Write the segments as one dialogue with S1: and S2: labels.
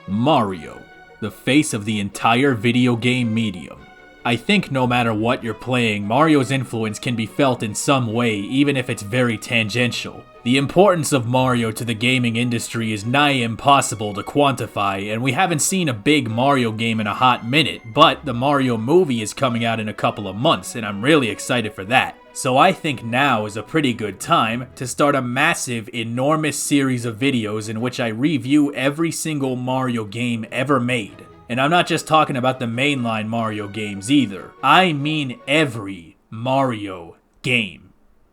S1: Mario, the face of the entire video game medium. I think no matter what you're playing, Mario's influence can be felt in some way, even if it's very tangential. The importance of Mario to the gaming industry is nigh impossible to quantify, and we haven't seen a big Mario game in a hot minute, but the Mario movie is coming out in a couple of months, and I'm really excited for that. So I think now is a pretty good time to start a massive, enormous series of videos in which I review every single Mario game ever made. And I'm not just talking about the mainline Mario games either. I mean every Mario game.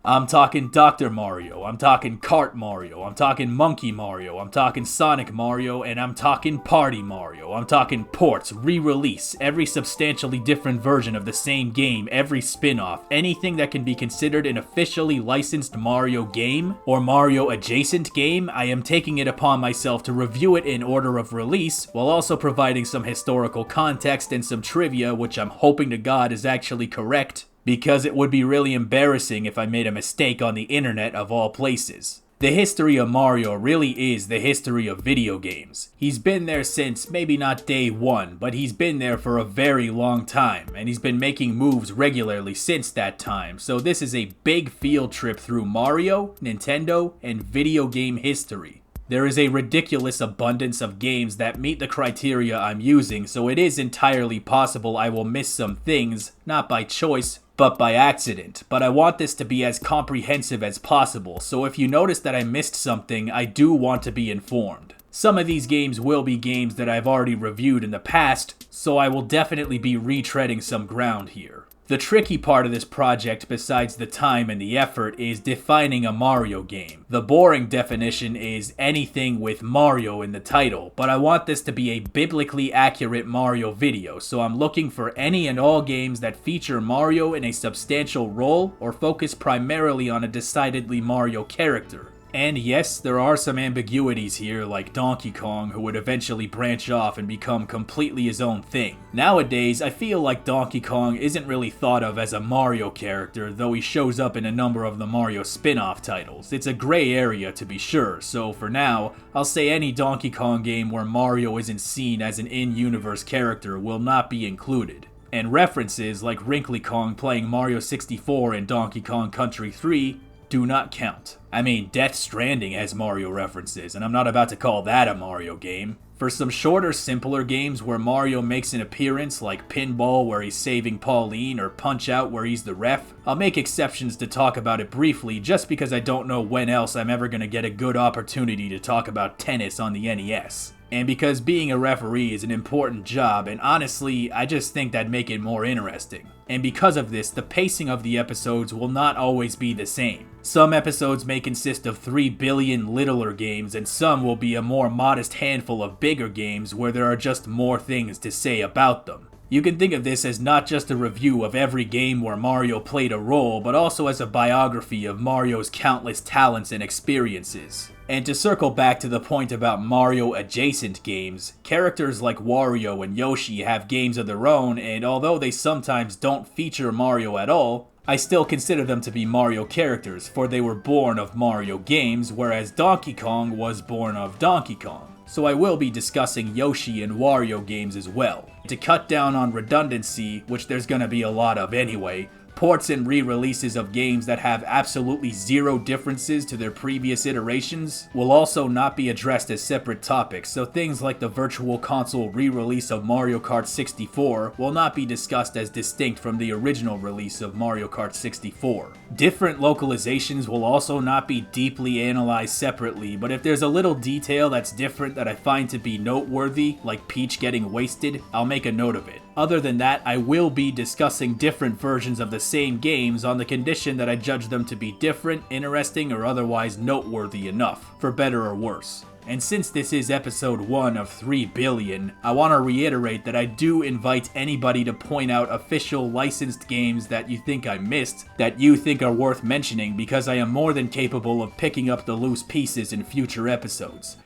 S1: I'm talking Dr. Mario, I'm talking Kart Mario, I'm talking Monkey Mario, I'm talking Sonic Mario, and I'm talking Party Mario. I'm talking ports, re-release, every substantially different version of the same game, every spin-off, anything that can be considered an officially licensed Mario game, or Mario adjacent game. I am taking it upon myself to review it in order of release, while also providing some historical context and some trivia, which I'm hoping to God is actually correct, because it would be really embarrassing if I made a mistake on the internet of all places. The history of Mario really is the history of video games. He's been there since maybe not day one, but he's been there for a very long time, and he's been making moves regularly since that time, so this is a big field trip through Mario, Nintendo, and video game history. There is a ridiculous abundance of games that meet the criteria I'm using, so it is entirely possible I will miss some things, not by choice, but by accident. But I want this to be as comprehensive as possible, so if you notice that I missed something, I do want to be informed. Some of these games will be games that I've already reviewed in the past, so I will definitely be retreading some ground here. The tricky part of this project, besides the time and the effort, is defining a Mario game. The boring definition is anything with Mario in the title, but I want this to be a biblically accurate Mario video, so I'm looking for any and all games that feature Mario in a substantial role or focus primarily on a decidedly Mario character. And yes, there are some ambiguities here, like Donkey Kong, who would eventually branch off and become completely his own thing. Nowadays, I feel like Donkey Kong isn't really thought of as a Mario character, though he shows up in a number of the Mario spin-off titles. It's a gray area to be sure, so for now, I'll say any Donkey Kong game where Mario isn't seen as an in-universe character will not be included. And references like Wrinkly Kong playing Mario 64 in Donkey Kong Country 3 do not count. I mean, Death Stranding has Mario references, and I'm not about to call that a Mario game. For some shorter, simpler games where Mario makes an appearance, like Pinball where he's saving Pauline, or Punch-Out where he's the ref, I'll make exceptions to talk about it briefly just because I don't know when else I'm ever gonna get a good opportunity to talk about tennis on the NES. And because being a referee is an important job, and honestly, I just think that'd make it more interesting. And because of this, the pacing of the episodes will not always be the same. Some episodes may consist of 3 billion littler games, and some will be a more modest handful of bigger games where there are just more things to say about them. You can think of this as not just a review of every game where Mario played a role, but also as a biography of Mario's countless talents and experiences. And to circle back to the point about Mario-adjacent games, characters like Wario and Yoshi have games of their own, and although they sometimes don't feature Mario at all, I still consider them to be Mario characters, for they were born of Mario games, whereas Donkey Kong was born of Donkey Kong. So I will be discussing Yoshi and Wario games as well. To cut down on redundancy, which there's gonna be a lot of anyway, ports and re-releases of games that have absolutely zero differences to their previous iterations will also not be addressed as separate topics, so things like the Virtual Console re-release of Mario Kart 64 will not be discussed as distinct from the original release of Mario Kart 64. Different localizations will also not be deeply analyzed separately, but if there's a little detail that's different that I find to be noteworthy, like Peach getting wasted, I'll make a note of it. Other than that, I will be discussing different versions of the same games on the condition that I judge them to be different, interesting, or otherwise noteworthy enough, for better or worse. And since this is episode 1 of 3 billion, I want to reiterate that I do invite anybody to point out official licensed games that you think I missed, that you think are worth mentioning, because I am more than capable of picking up the loose pieces in future episodes.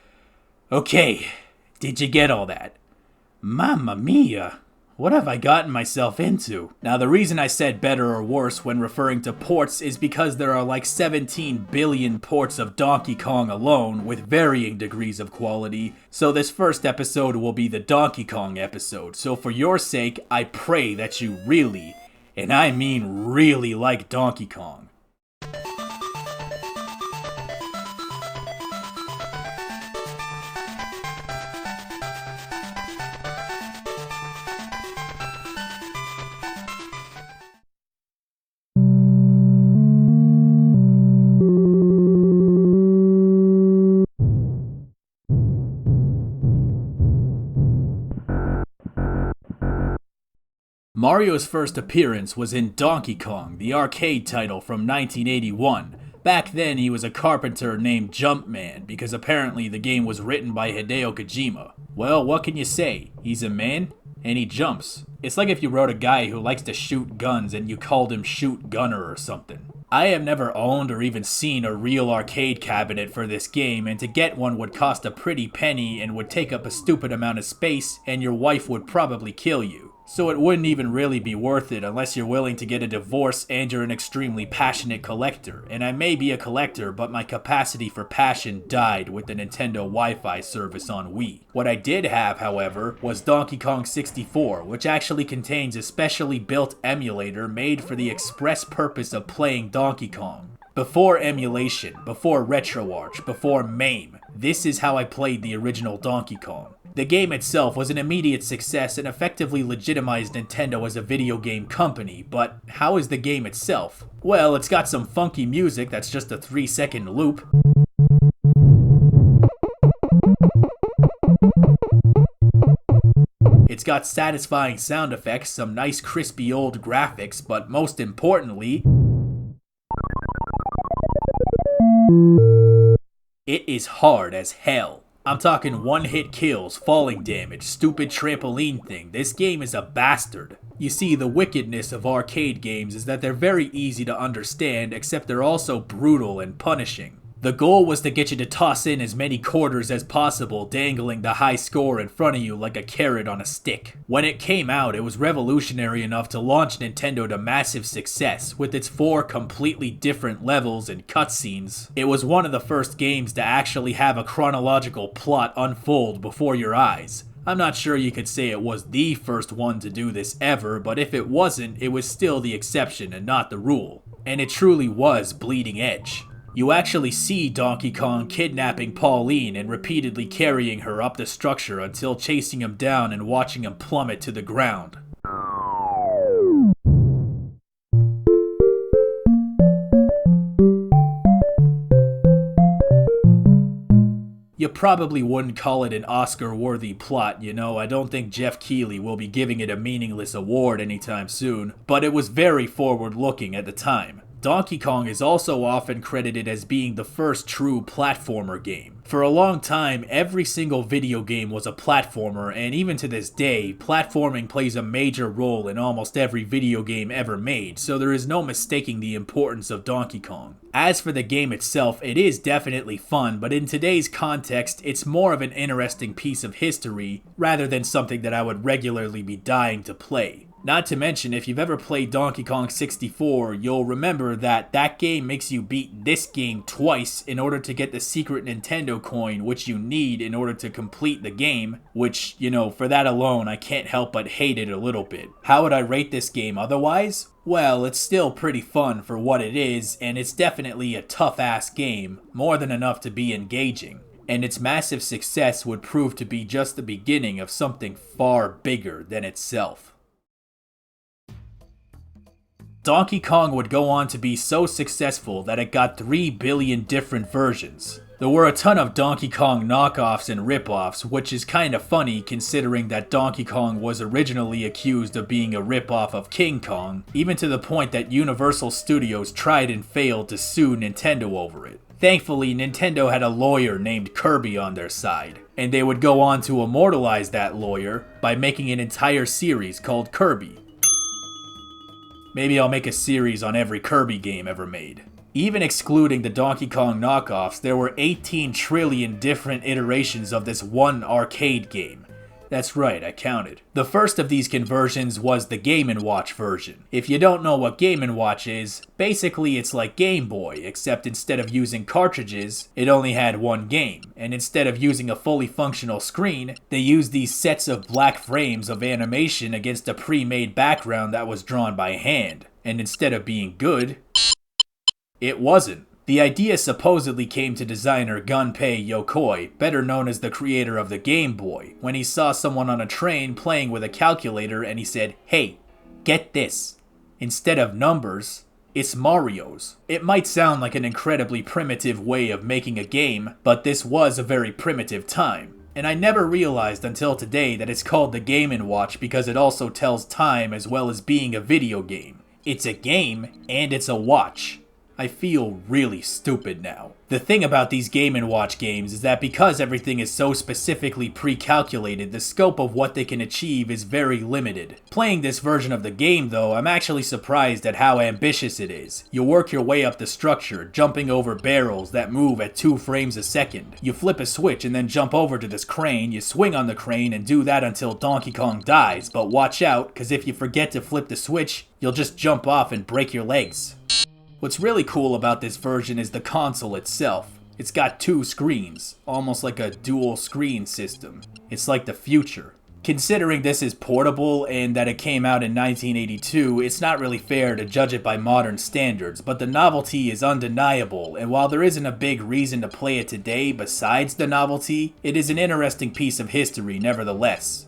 S1: Okay, did you get all that? Mamma mia! What have I gotten myself into? Now, the reason I said better or worse when referring to ports is because there are like 17 billion ports of Donkey Kong alone with varying degrees of quality, so this first episode will be the Donkey Kong episode. So for your sake, I pray that you really, and I mean really, like Donkey Kong. Mario's first appearance was in Donkey Kong, the arcade title from 1981. Back then, he was a carpenter named Jumpman, because apparently the game was written by Hideo Kojima. Well, what can you say? He's a man, and he jumps. It's like if you wrote a guy who likes to shoot guns and you called him Shoot Gunner or something. I have never owned or even seen a real arcade cabinet for this game, and to get one would cost a pretty penny and would take up a stupid amount of space, and your wife would probably kill you. So it wouldn't even really be worth it unless you're willing to get a divorce and you're an extremely passionate collector. And I may be a collector, but my capacity for passion died with the Nintendo Wi-Fi service on Wii. What I did have, however, was Donkey Kong 64, which actually contains a specially built emulator made for the express purpose of playing Donkey Kong. Before emulation, before RetroArch, before MAME, this is how I played the original Donkey Kong. The game itself was an immediate success and effectively legitimized Nintendo as a video game company, but how is the game itself? Well, it's got some funky music that's just a 3-second loop. It's got satisfying sound effects, some nice crispy old graphics, but most importantly, it is hard as hell. I'm talking one-hit kills, falling damage, stupid trampoline thing. This game is a bastard. You see, the wickedness of arcade games is that they're very easy to understand, except they're also brutal and punishing. The goal was to get you to toss in as many quarters as possible, dangling the high score in front of you like a carrot on a stick. When it came out, it was revolutionary enough to launch Nintendo to massive success, with its 4 completely different levels and cutscenes. It was one of the first games to actually have a chronological plot unfold before your eyes. I'm not sure you could say it was the first one to do this ever, but if it wasn't, it was still the exception and not the rule. And it truly was bleeding edge. You actually see Donkey Kong kidnapping Pauline and repeatedly carrying her up the structure until chasing him down and watching him plummet to the ground. You probably wouldn't call it an Oscar-worthy plot, you know. I don't think Jeff Keighley will be giving it a meaningless award anytime soon, but it was very forward-looking at the time. Donkey Kong is also often credited as being the first true platformer game. For a long time, every single video game was a platformer, and even to this day, platforming plays a major role in almost every video game ever made, so there is no mistaking the importance of Donkey Kong. As for the game itself, it is definitely fun, but in today's context, it's more of an interesting piece of history, rather than something that I would regularly be dying to play. Not to mention, if you've ever played Donkey Kong 64, you'll remember that that game makes you beat this game twice in order to get the secret Nintendo coin, which you need in order to complete the game, which, you know, for that alone, I can't help but hate it a little bit. How would I rate this game otherwise? Well, it's still pretty fun for what it is, and it's definitely a tough-ass game, more than enough to be engaging. And its massive success would prove to be just the beginning of something far bigger than itself. Donkey Kong would go on to be so successful that it got 3 billion different versions. There were a ton of Donkey Kong knockoffs and rip-offs, which is kinda funny considering that Donkey Kong was originally accused of being a rip-off of King Kong, even to the point that Universal Studios tried and failed to sue Nintendo over it. Thankfully, Nintendo had a lawyer named Kirby on their side, and they would go on to immortalize that lawyer by making an entire series called Kirby. Maybe I'll make a series on every Kirby game ever made. Even excluding the Donkey Kong knockoffs, there were 18 trillion different iterations of this one arcade game. That's right, I counted. The first of these conversions was the Game & Watch version. If you don't know what Game & Watch is, basically it's like Game Boy, except instead of using cartridges, it only had one game. And instead of using a fully functional screen, they used these sets of black frames of animation against a pre-made background that was drawn by hand. And instead of being good, it wasn't. The idea supposedly came to designer Gunpei Yokoi, better known as the creator of the Game Boy, when he saw someone on a train playing with a calculator and he said, "Hey, get this. Instead of numbers, it's Mario's." It might sound like an incredibly primitive way of making a game, but this was a very primitive time. And I never realized until today that it's called the Game & Watch because it also tells time as well as being a video game. It's a game, and it's a watch. I feel really stupid now. The thing about these Game & Watch games is that because everything is so specifically pre-calculated, the scope of what they can achieve is very limited. Playing this version of the game though, I'm actually surprised at how ambitious it is. You work your way up the structure, jumping over barrels that move at 2 frames a second. You flip a switch and then jump over to this crane, you swing on the crane and do that until Donkey Kong dies, but watch out, cause if you forget to flip the switch, you'll just jump off and break your legs. What's really cool about this version is the console itself. It's got 2 screens, almost like a dual screen system. It's like the future. Considering this is portable and that it came out in 1982, it's not really fair to judge it by modern standards, but the novelty is undeniable, and while there isn't a big reason to play it today besides the novelty, it is an interesting piece of history nevertheless.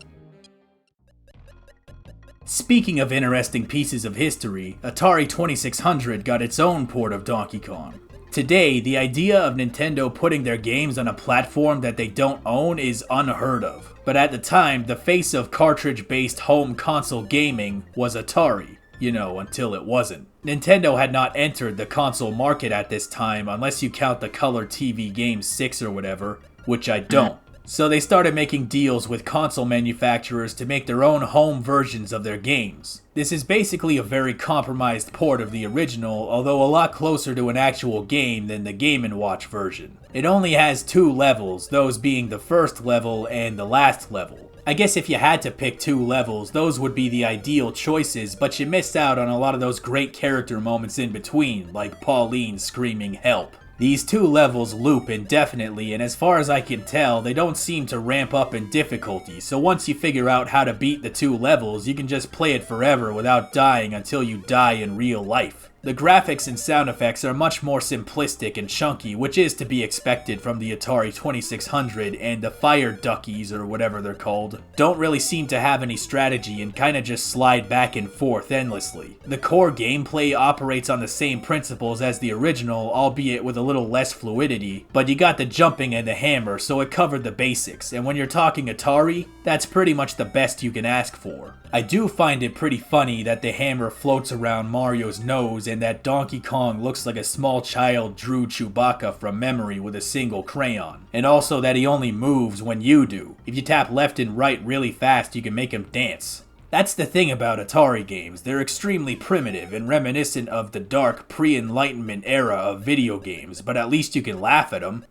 S1: Speaking of interesting pieces of history, Atari 2600 got its own port of Donkey Kong. Today, the idea of Nintendo putting their games on a platform that they don't own is unheard of. But at the time, the face of cartridge-based home console gaming was Atari. You know, until it wasn't. Nintendo had not entered the console market at this time unless you count the Color TV Game 6 or whatever, which I don't. So they started making deals with console manufacturers to make their own home versions of their games. This is basically a very compromised port of the original, although a lot closer to an actual game than the Game & Watch version. It only has 2 levels, those being the first level and the last level. I guess if you had to pick 2 levels, those would be the ideal choices, but you missed out on a lot of those great character moments in between, like Pauline screaming "help." These 2 levels loop indefinitely, and as far as I can tell, they don't seem to ramp up in difficulty, so once you figure out how to beat the 2 levels, you can just play it forever without dying until you die in real life. The graphics and sound effects are much more simplistic and chunky, which is to be expected from the Atari 2600, and the Fire Duckies, or whatever they're called, don't really seem to have any strategy and kinda just slide back and forth endlessly. The core gameplay operates on the same principles as the original, albeit with a little less fluidity, but you got the jumping and the hammer, so it covered the basics, and when you're talking Atari, that's pretty much the best you can ask for. I do find it pretty funny that the hammer floats around Mario's nose and that Donkey Kong looks like a small child drew Chewbacca from memory with a single crayon. And also that he only moves when you do. If you tap left and right really fast, you can make him dance. That's the thing about Atari games, they're extremely primitive and reminiscent of the dark pre-Enlightenment era of video games, but at least you can laugh at them.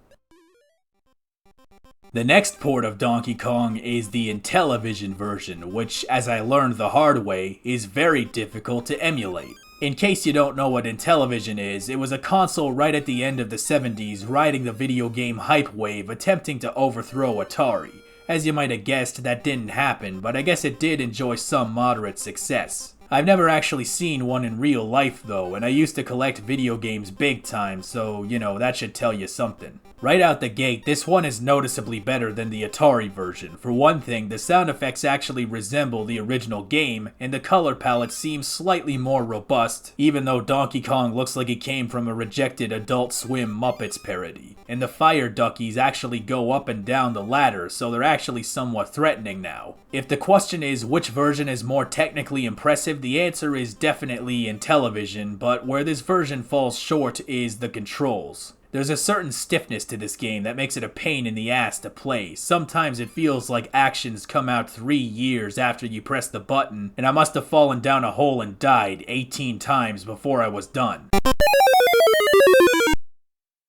S1: The next port of Donkey Kong is the Intellivision version, which, as I learned the hard way, is very difficult to emulate. In case you don't know what Intellivision is, it was a console right at the end of the 70s riding the video game hype wave attempting to overthrow Atari. As you might have guessed, that didn't happen, but I guess it did enjoy some moderate success. I've never actually seen one in real life though, and I used to collect video games big time, so, you know, that should tell you something. Right out the gate, this one is noticeably better than the Atari version. For one thing, the sound effects actually resemble the original game, and the color palette seems slightly more robust, even though Donkey Kong looks like it came from a rejected Adult Swim Muppets parody. And the Fire Duckies actually go up and down the ladder, so they're actually somewhat threatening now. If the question is which version is more technically impressive, the answer is definitely Intellivision, but where this version falls short is the controls. There's a certain stiffness to this game that makes it a pain in the ass to play. Sometimes it feels like actions come out 3 years after you press the button, and I must have fallen down a hole and died 18 times before I was done.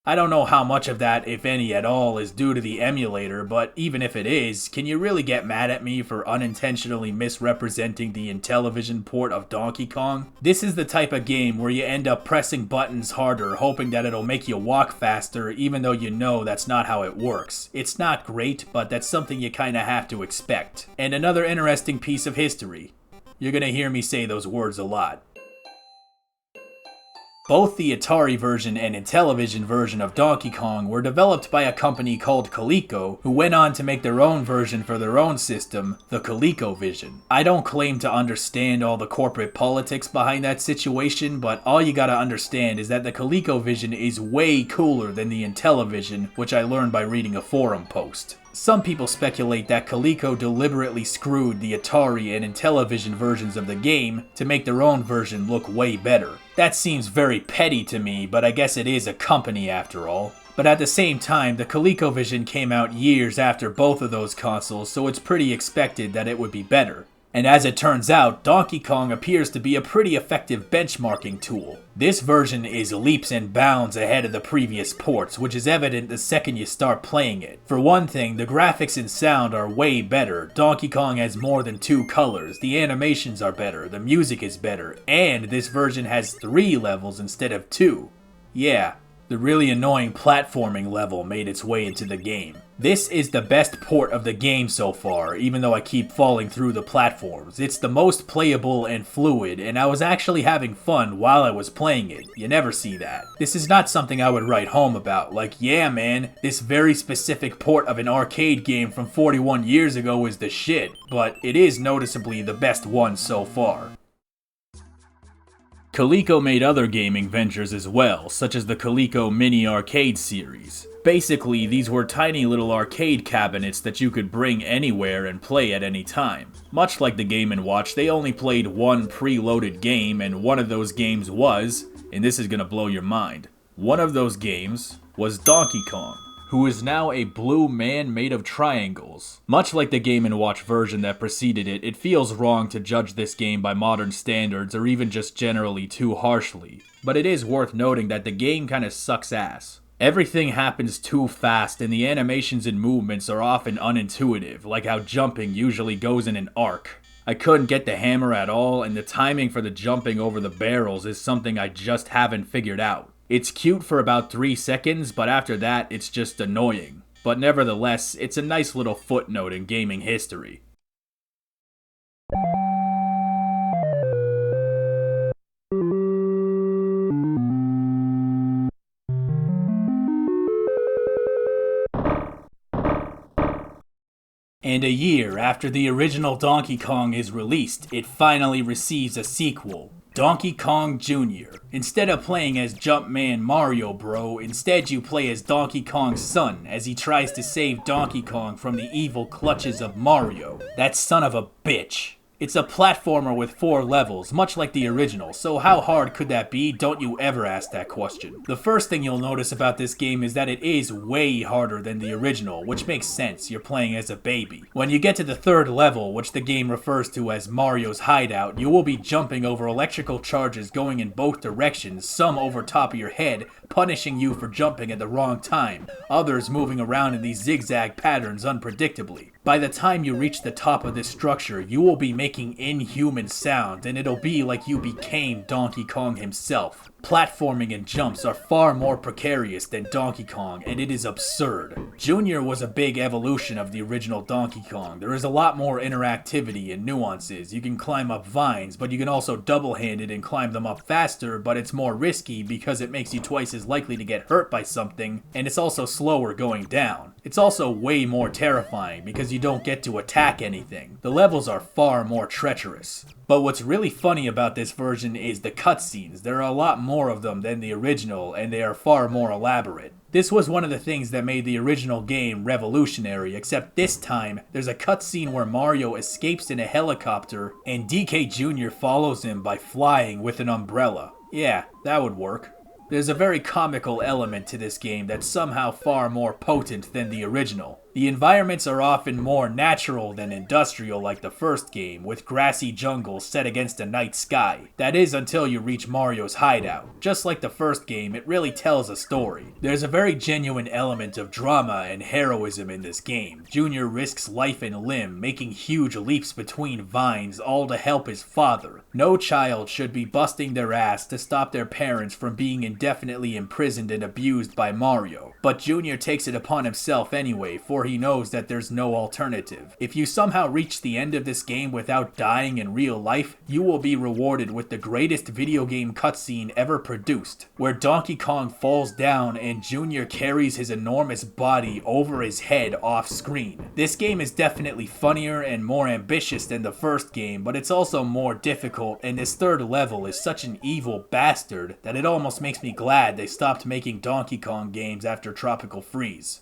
S1: I don't know how much of that, if any at all, is due to the emulator, but even if it is, can you really get mad at me for unintentionally misrepresenting the Intellivision port of Donkey Kong? This is the type of game where you end up pressing buttons harder, hoping that it'll make you walk faster, even though you know that's not how it works. It's not great, but that's something you kinda have to expect. And another interesting piece of history. You're gonna hear me say those words a lot. Both the Atari version and Intellivision version of Donkey Kong were developed by a company called Coleco, who went on to make their own version for their own system, the ColecoVision. I don't claim to understand all the corporate politics behind that situation, but all you gotta understand is that the ColecoVision is way cooler than the Intellivision, which I learned by reading a forum post. Some people speculate that Coleco deliberately screwed the Atari and Intellivision versions of the game to make their own version look way better. That seems very petty to me, but I guess it is a company after all. But at the same time, the ColecoVision came out years after both of those consoles, so it's pretty expected that it would be better. And as it turns out, Donkey Kong appears to be a pretty effective benchmarking tool. This version is leaps and bounds ahead of the previous ports, which is evident the second you start playing it. For one thing, the graphics and sound are way better. Donkey Kong has more than 2 colors, the animations are better, the music is better, and this version has 3 levels instead of 2. Yeah, the really annoying platforming level made its way into the game. This is the best port of the game so far, even though I keep falling through the platforms. It's the most playable and fluid, and I was actually having fun while I was playing it. You never see that. This is not something I would write home about, like, yeah man, this very specific port of an arcade game from 41 years ago is the shit, but it is noticeably the best one so far. Coleco made other gaming ventures as well, such as the Coleco Mini Arcade series. Basically, these were tiny little arcade cabinets that you could bring anywhere and play at any time. Much like the Game & Watch, they only played one preloaded game, and one of those games was, and this is gonna blow your mind, one of those games was Donkey Kong, who is now a blue man made of triangles. Much like the Game & Watch version that preceded it, it feels wrong to judge this game by modern standards or even just generally too harshly. But it is worth noting that the game kinda sucks ass. Everything happens too fast and the animations and movements are often unintuitive, like how jumping usually goes in an arc. I couldn't get the hammer at all, and the timing for the jumping over the barrels is something I just haven't figured out. It's cute for about 3 seconds, but after that, it's just annoying. But nevertheless, it's a nice little footnote in gaming history. And a year after the original Donkey Kong is released, it finally receives a sequel, Donkey Kong Jr. Instead of playing as Jumpman Mario Bro, instead you play as Donkey Kong's son as he tries to save Donkey Kong from the evil clutches of Mario, that son of a bitch. It's a platformer with 4 levels, much like the original, so how hard could that be? Don't you ever ask that question. The first thing you'll notice about this game is that it is way harder than the original, which makes sense, you're playing as a baby. When you get to the 3rd level, which the game refers to as Mario's Hideout, you will be jumping over electrical charges going in both directions, some over top of your head, punishing you for jumping at the wrong time, others moving around in these zigzag patterns unpredictably. By the time you reach the top of this structure, you will be making inhuman sounds, and it'll be like you became Donkey Kong himself. Platforming and jumps are far more precarious than Donkey Kong, and it is absurd. Junior was a big evolution of the original Donkey Kong. There is a lot more interactivity and nuances. You can climb up vines, but you can also double-hand it and climb them up faster, but it's more risky because it makes you twice as likely to get hurt by something, and it's also slower going down. It's also way more terrifying because you don't get to attack anything. The levels are far more treacherous. But what's really funny about this version is the cutscenes. There are a lot more of them than the original, and they are far more elaborate. This was one of the things that made the original game revolutionary, except this time, there's a cutscene where Mario escapes in a helicopter, and DK Jr. follows him by flying with an umbrella. Yeah, that would work. There's a very comical element to this game that's somehow far more potent than the original. The environments are often more natural than industrial like the first game, with grassy jungles set against a night sky. That is until you reach Mario's hideout. Just like the first game, it really tells a story. There's a very genuine element of drama and heroism in this game. Junior risks life and limb, making huge leaps between vines, all to help his father. No child should be busting their ass to stop their parents from being indefinitely imprisoned and abused by Mario. But Junior takes it upon himself anyway, for he knows that there's no alternative. If you somehow reach the end of this game without dying in real life, you will be rewarded with the greatest video game cutscene ever produced, where Donkey Kong falls down and Junior carries his enormous body over his head off screen. This game is definitely funnier and more ambitious than the first game, but it's also more difficult, and this third level is such an evil bastard that it almost makes me glad they stopped making Donkey Kong games after Tropical Freeze.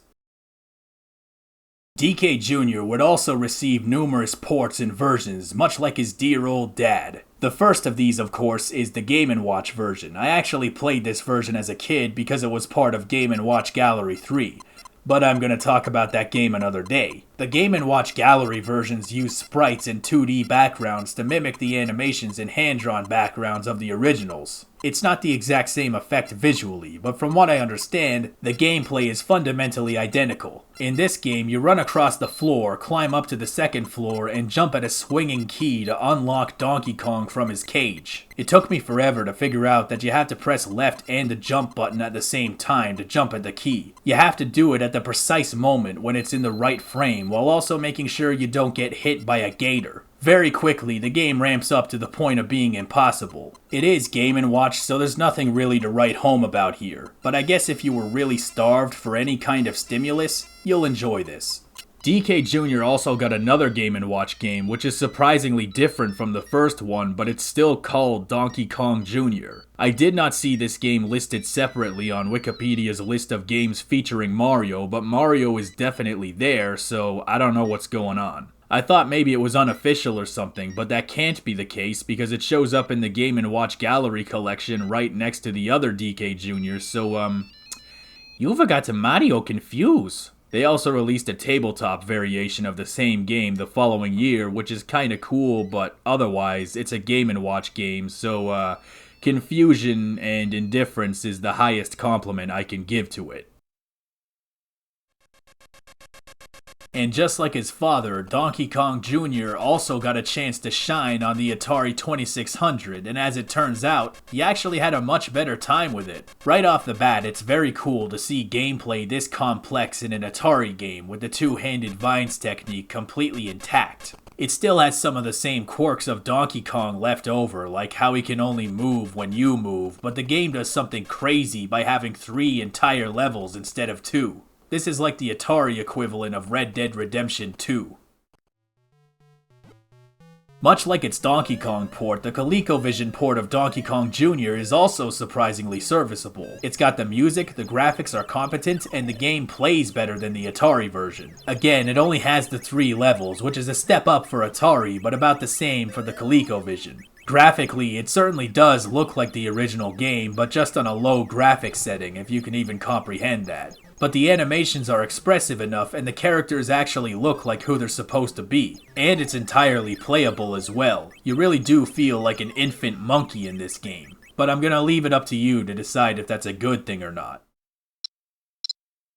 S1: DK Jr. would also receive numerous ports and versions, much like his dear old dad. The first of these, of course, is the Game & Watch version. I actually played this version as a kid because it was part of Game & Watch Gallery 3. But I'm gonna talk about that game another day. The Game & Watch Gallery versions use sprites and 2D backgrounds to mimic the animations and hand-drawn backgrounds of the originals. It's not the exact same effect visually, but from what I understand, the gameplay is fundamentally identical. In this game, you run across the floor, climb up to the second floor, and jump at a swinging key to unlock Donkey Kong from his cage. It took me forever to figure out that you have to press left and the jump button at the same time to jump at the key. You have to do it at the precise moment when it's in the right frame, while also making sure you don't get hit by a gator. Very quickly, the game ramps up to the point of being impossible. It is Game & Watch, so there's nothing really to write home about here, but I guess if you were really starved for any kind of stimulus, you'll enjoy this. DK Jr. also got another Game & Watch game, which is surprisingly different from the first one, but it's still called Donkey Kong Jr. I did not see this game listed separately on Wikipedia's list of games featuring Mario, but Mario is definitely there, so I don't know what's going on. I thought maybe it was unofficial or something, but that can't be the case because it shows up in the Game & Watch Gallery collection right next to the other DK Jr., so, you got to Mario confuse. They also released a tabletop variation of the same game the following year, which is kinda cool, but otherwise, it's a Game & Watch game, so, confusion and indifference is the highest compliment I can give to it. And just like his father, Donkey Kong Jr. also got a chance to shine on the Atari 2600, and as it turns out, he actually had a much better time with it. Right off the bat, it's very cool to see gameplay this complex in an Atari game with the two-handed vines technique completely intact. It still has some of the same quirks of Donkey Kong left over, like how he can only move when you move, but the game does something crazy by having 3 entire levels instead of 2. This is like the Atari equivalent of Red Dead Redemption 2. Much like its Donkey Kong port, the ColecoVision port of Donkey Kong Jr. is also surprisingly serviceable. It's got the music, the graphics are competent, and the game plays better than the Atari version. Again, it only has the 3 levels, which is a step up for Atari, but about the same for the ColecoVision. Graphically, it certainly does look like the original game, but just on a low graphics setting, if you can even comprehend that. But the animations are expressive enough and the characters actually look like who they're supposed to be. And it's entirely playable as well. You really do feel like an infant monkey in this game. But I'm gonna leave it up to you to decide if that's a good thing or not.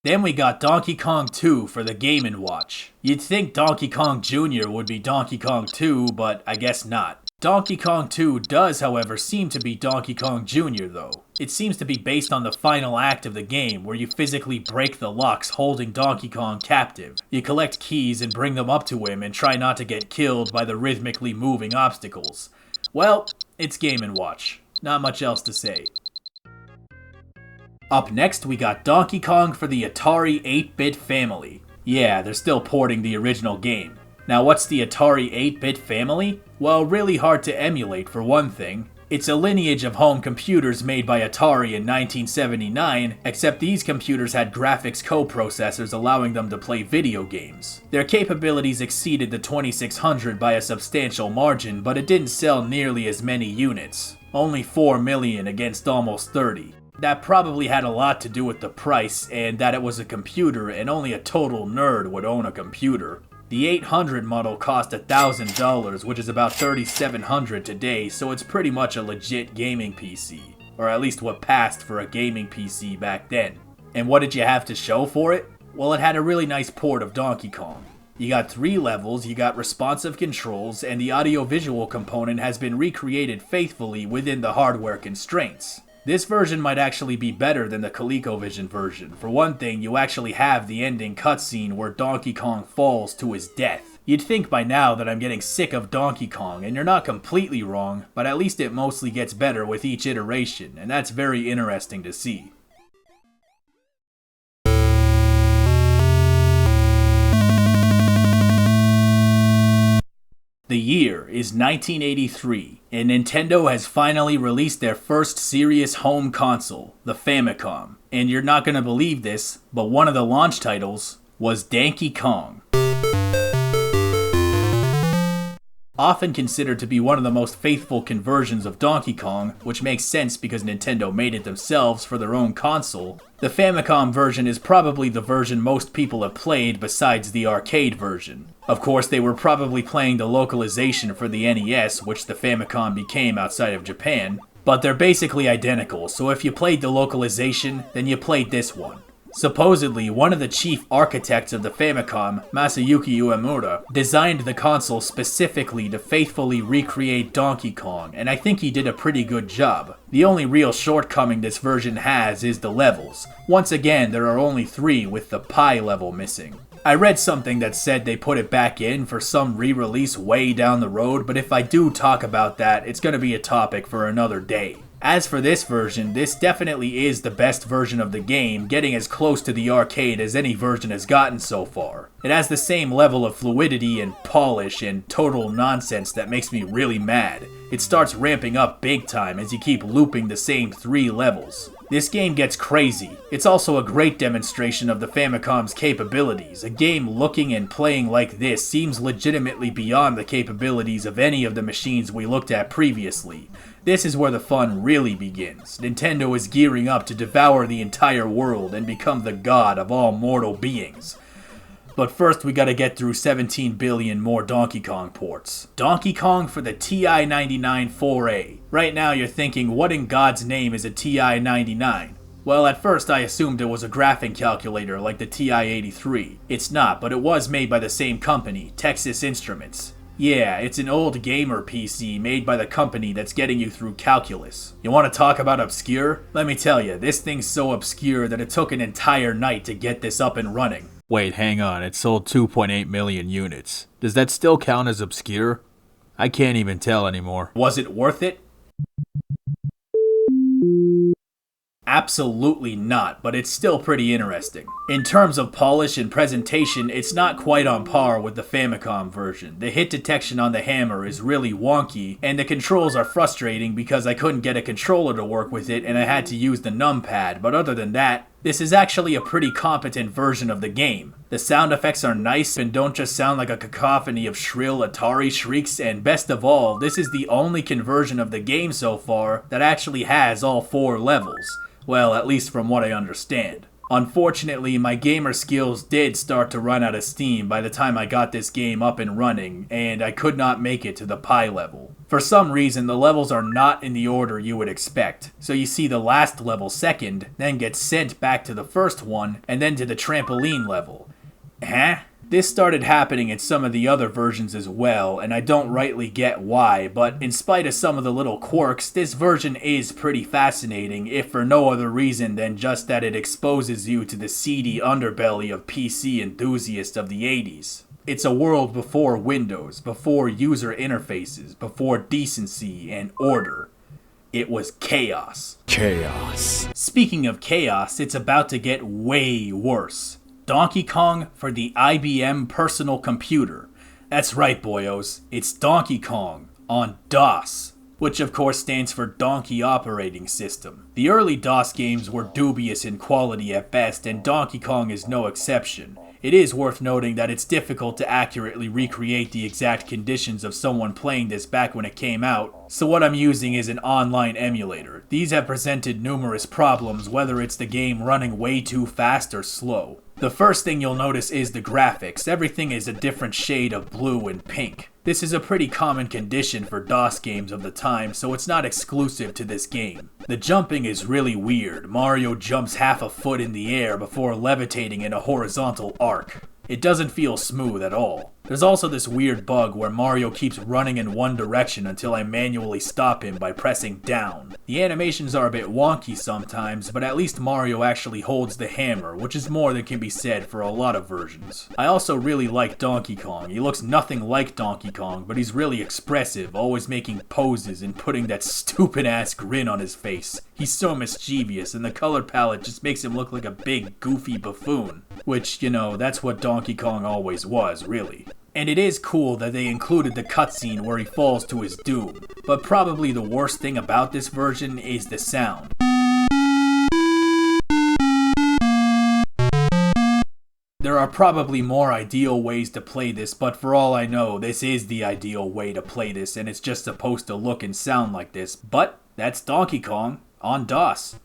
S1: Then we got Donkey Kong 2 for the Game & Watch. You'd think Donkey Kong Jr. would be Donkey Kong 2, but I guess not. Donkey Kong 2 does, however, seem to be Donkey Kong Jr. though. It seems to be based on the final act of the game, where you physically break the locks holding Donkey Kong captive. You collect keys and bring them up to him and try not to get killed by the rhythmically moving obstacles. Well, it's Game & Watch. Not much else to say. Up next, we got Donkey Kong for the Atari 8-bit family. Yeah, they're still porting the original game. Now what's the Atari 8-bit family? Well, really hard to emulate for one thing. It's a lineage of home computers made by Atari in 1979, except these computers had graphics coprocessors allowing them to play video games. Their capabilities exceeded the 2600 by a substantial margin, but it didn't sell nearly as many units. Only 4 million against almost 30. That probably had a lot to do with the price and that it was a computer and only a total nerd would own a computer. The 800 model cost $1,000, which is about $3,700 today, so it's pretty much a legit gaming PC. Or at least what passed for a gaming PC back then. And what did you have to show for it? Well, it had a really nice port of Donkey Kong. You got 3 levels, you got responsive controls, and the audio-visual component has been recreated faithfully within the hardware constraints. This version might actually be better than the ColecoVision version. For one thing, you actually have the ending cutscene where Donkey Kong falls to his death. You'd think by now that I'm getting sick of Donkey Kong, and you're not completely wrong, but at least it mostly gets better with each iteration, and that's very interesting to see. The year is 1983, and Nintendo has finally released their first serious home console, the Famicom. And you're not gonna believe this, but one of the launch titles was Donkey Kong. Often considered to be one of the most faithful conversions of Donkey Kong, which makes sense because Nintendo made it themselves for their own console, the Famicom version is probably the version most people have played besides the arcade version. Of course, they were probably playing the localization for the NES, which the Famicom became outside of Japan, but they're basically identical, so if you played the localization, then you played this one. Supposedly, one of the chief architects of the Famicom, Masayuki Uemura, designed the console specifically to faithfully recreate Donkey Kong, and I think he did a pretty good job. The only real shortcoming this version has is the levels. Once again, there are only 3 with the Pi level missing. I read something that said they put it back in for some re-release way down the road, but if I do talk about that, it's gonna be a topic for another day. As for this version, this definitely is the best version of the game, getting as close to the arcade as any version has gotten so far. It has the same level of fluidity and polish and total nonsense that makes me really mad. It starts ramping up big time as you keep looping the same 3 levels. This game gets crazy. It's also a great demonstration of the Famicom's capabilities. A game looking and playing like this seems legitimately beyond the capabilities of any of the machines we looked at previously. This is where the fun really begins. Nintendo is gearing up to devour the entire world and become the god of all mortal beings. But first we gotta get through 17 billion more Donkey Kong ports. Donkey Kong for the TI-99 4A. Right now you're thinking, what in God's name is a TI-99? Well, at first I assumed it was a graphing calculator like the TI-83. It's not, but it was made by the same company, Texas Instruments. Yeah, it's an old gamer PC made by the company that's getting you through calculus. You want to talk about obscure? Let me tell you, this thing's so obscure that it took an entire night to get this up and running.
S2: Wait, hang on, it sold 2.8 million units. Does that still count as obscure? I can't even tell anymore.
S1: Was it worth it? Absolutely not, but it's still pretty interesting. In terms of polish and presentation, it's not quite on par with the Famicom version. The hit detection on the hammer is really wonky, and the controls are frustrating because I couldn't get a controller to work with it and I had to use the numpad, but other than that, this is actually a pretty competent version of the game. The sound effects are nice and don't just sound like a cacophony of shrill Atari shrieks, and best of all, this is the only conversion of the game so far that actually has all 4 levels. Well, at least from what I understand. Unfortunately, my gamer skills did start to run out of steam by the time I got this game up and running, and I could not make it to the Pi level. For some reason, the levels are not in the order you would expect. So you see the last level second, then gets sent back to the first one, and then to the trampoline level. Huh? This started happening in some of the other versions as well, and I don't rightly get why, but in spite of some of the little quirks, this version is pretty fascinating, if for no other reason than just that it exposes you to the seedy underbelly of PC enthusiasts of the 80s. It's a world before Windows, before user interfaces, before decency and order. It was chaos.
S2: Chaos.
S1: Speaking of chaos, it's about to get way worse. Donkey Kong for the IBM personal computer. That's right, boyos. It's Donkey Kong on DOS, which of course stands for Donkey Operating System. The early DOS games were dubious in quality at best, and Donkey Kong is no exception. It is worth noting that it's difficult to accurately recreate the exact conditions of someone playing this back when it came out, so what I'm using is an online emulator. These have presented numerous problems, whether it's the game running way too fast or slow. The first thing you'll notice is the graphics. Everything is a different shade of blue and pink. This is a pretty common condition for DOS games of the time, so it's not exclusive to this game. The jumping is really weird. Mario jumps half a foot in the air before levitating in a horizontal arc. It doesn't feel smooth at all. There's also this weird bug where Mario keeps running in one direction until I manually stop him by pressing down. The animations are a bit wonky sometimes, but at least Mario actually holds the hammer, which is more than can be said for a lot of versions. I also really like Donkey Kong. He looks nothing like Donkey Kong, but he's really expressive, always making poses and putting that stupid ass grin on his face. He's so mischievous, and the color palette just makes him look like a big, goofy buffoon. Which, you know, that's what Donkey Kong always was, really. And it is cool that they included the cutscene where he falls to his doom, but probably the worst thing about this version is the sound. There are probably more ideal ways to play this, but for all I know, this is the ideal way to play this, and it's just supposed to look and sound like this. But that's Donkey Kong on DOS.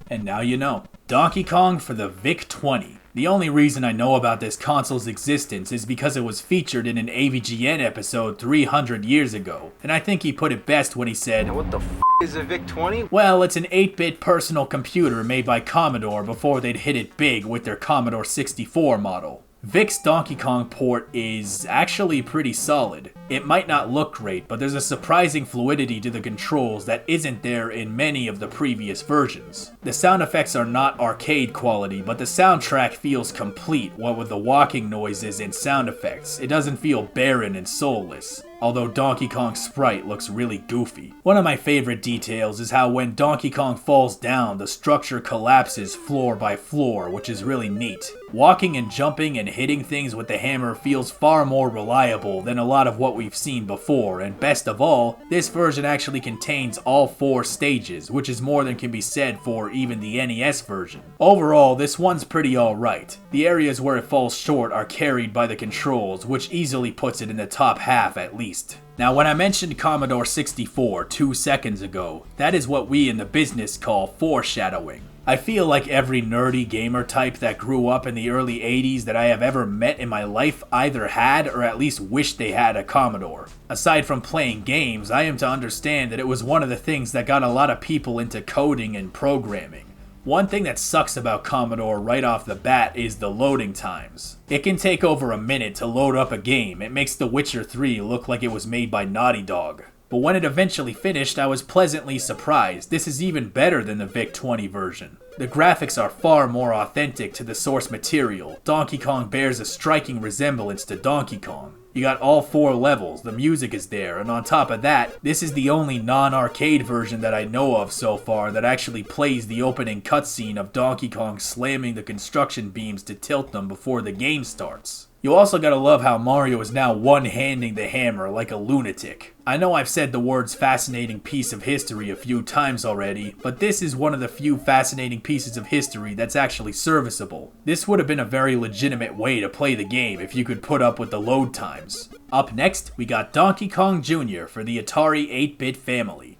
S1: And now you know. Donkey Kong for the VIC-20. The only reason I know about this console's existence is because it was featured in an AVGN episode 300 years ago, and I think he put it best when he said,
S3: "And what the f*** is a VIC-20?
S1: Well, it's an 8-bit personal computer made by Commodore before they'd hit it big with their Commodore 64 model. Vic's Donkey Kong port is actually pretty solid. It might not look great, but there's a surprising fluidity to the controls that isn't there in many of the previous versions. The sound effects are not arcade quality, but the soundtrack feels complete, what with the walking noises and sound effects. It doesn't feel barren and soulless. Although Donkey Kong's sprite looks really goofy. One of my favorite details is how when Donkey Kong falls down, the structure collapses floor by floor, which is really neat. Walking and jumping and hitting things with the hammer feels far more reliable than a lot of what we've seen before, and best of all, this version actually contains all 4 stages, which is more than can be said for even the NES version. Overall, this one's pretty alright. The areas where it falls short are carried by the controls, which easily puts it in the top half at least. Now, when I mentioned Commodore 64 2 seconds ago, that is what we in the business call foreshadowing. I feel like every nerdy gamer type that grew up in the early 80s that I have ever met in my life either had or at least wished they had a Commodore. Aside from playing games, I am to understand that it was one of the things that got a lot of people into coding and programming. One thing that sucks about Commodore right off the bat is the loading times. It can take over a minute to load up a game. It makes The Witcher 3 look like it was made by Naughty Dog. But when it eventually finished, I was pleasantly surprised. This is even better than the VIC-20 version. The graphics are far more authentic to the source material. Donkey Kong bears a striking resemblance to Donkey Kong. You got all 4 levels, the music is there, and on top of that, this is the only non-arcade version that I know of so far that actually plays the opening cutscene of Donkey Kong slamming the construction beams to tilt them before the game starts. You also gotta love how Mario is now one-handing the hammer like a lunatic. I know I've said the words fascinating piece of history a few times already, but this is one of the few fascinating pieces of history that's actually serviceable. This would have been a very legitimate way to play the game if you could put up with the load times. Up next, we got Donkey Kong Jr. for the Atari 8-bit family.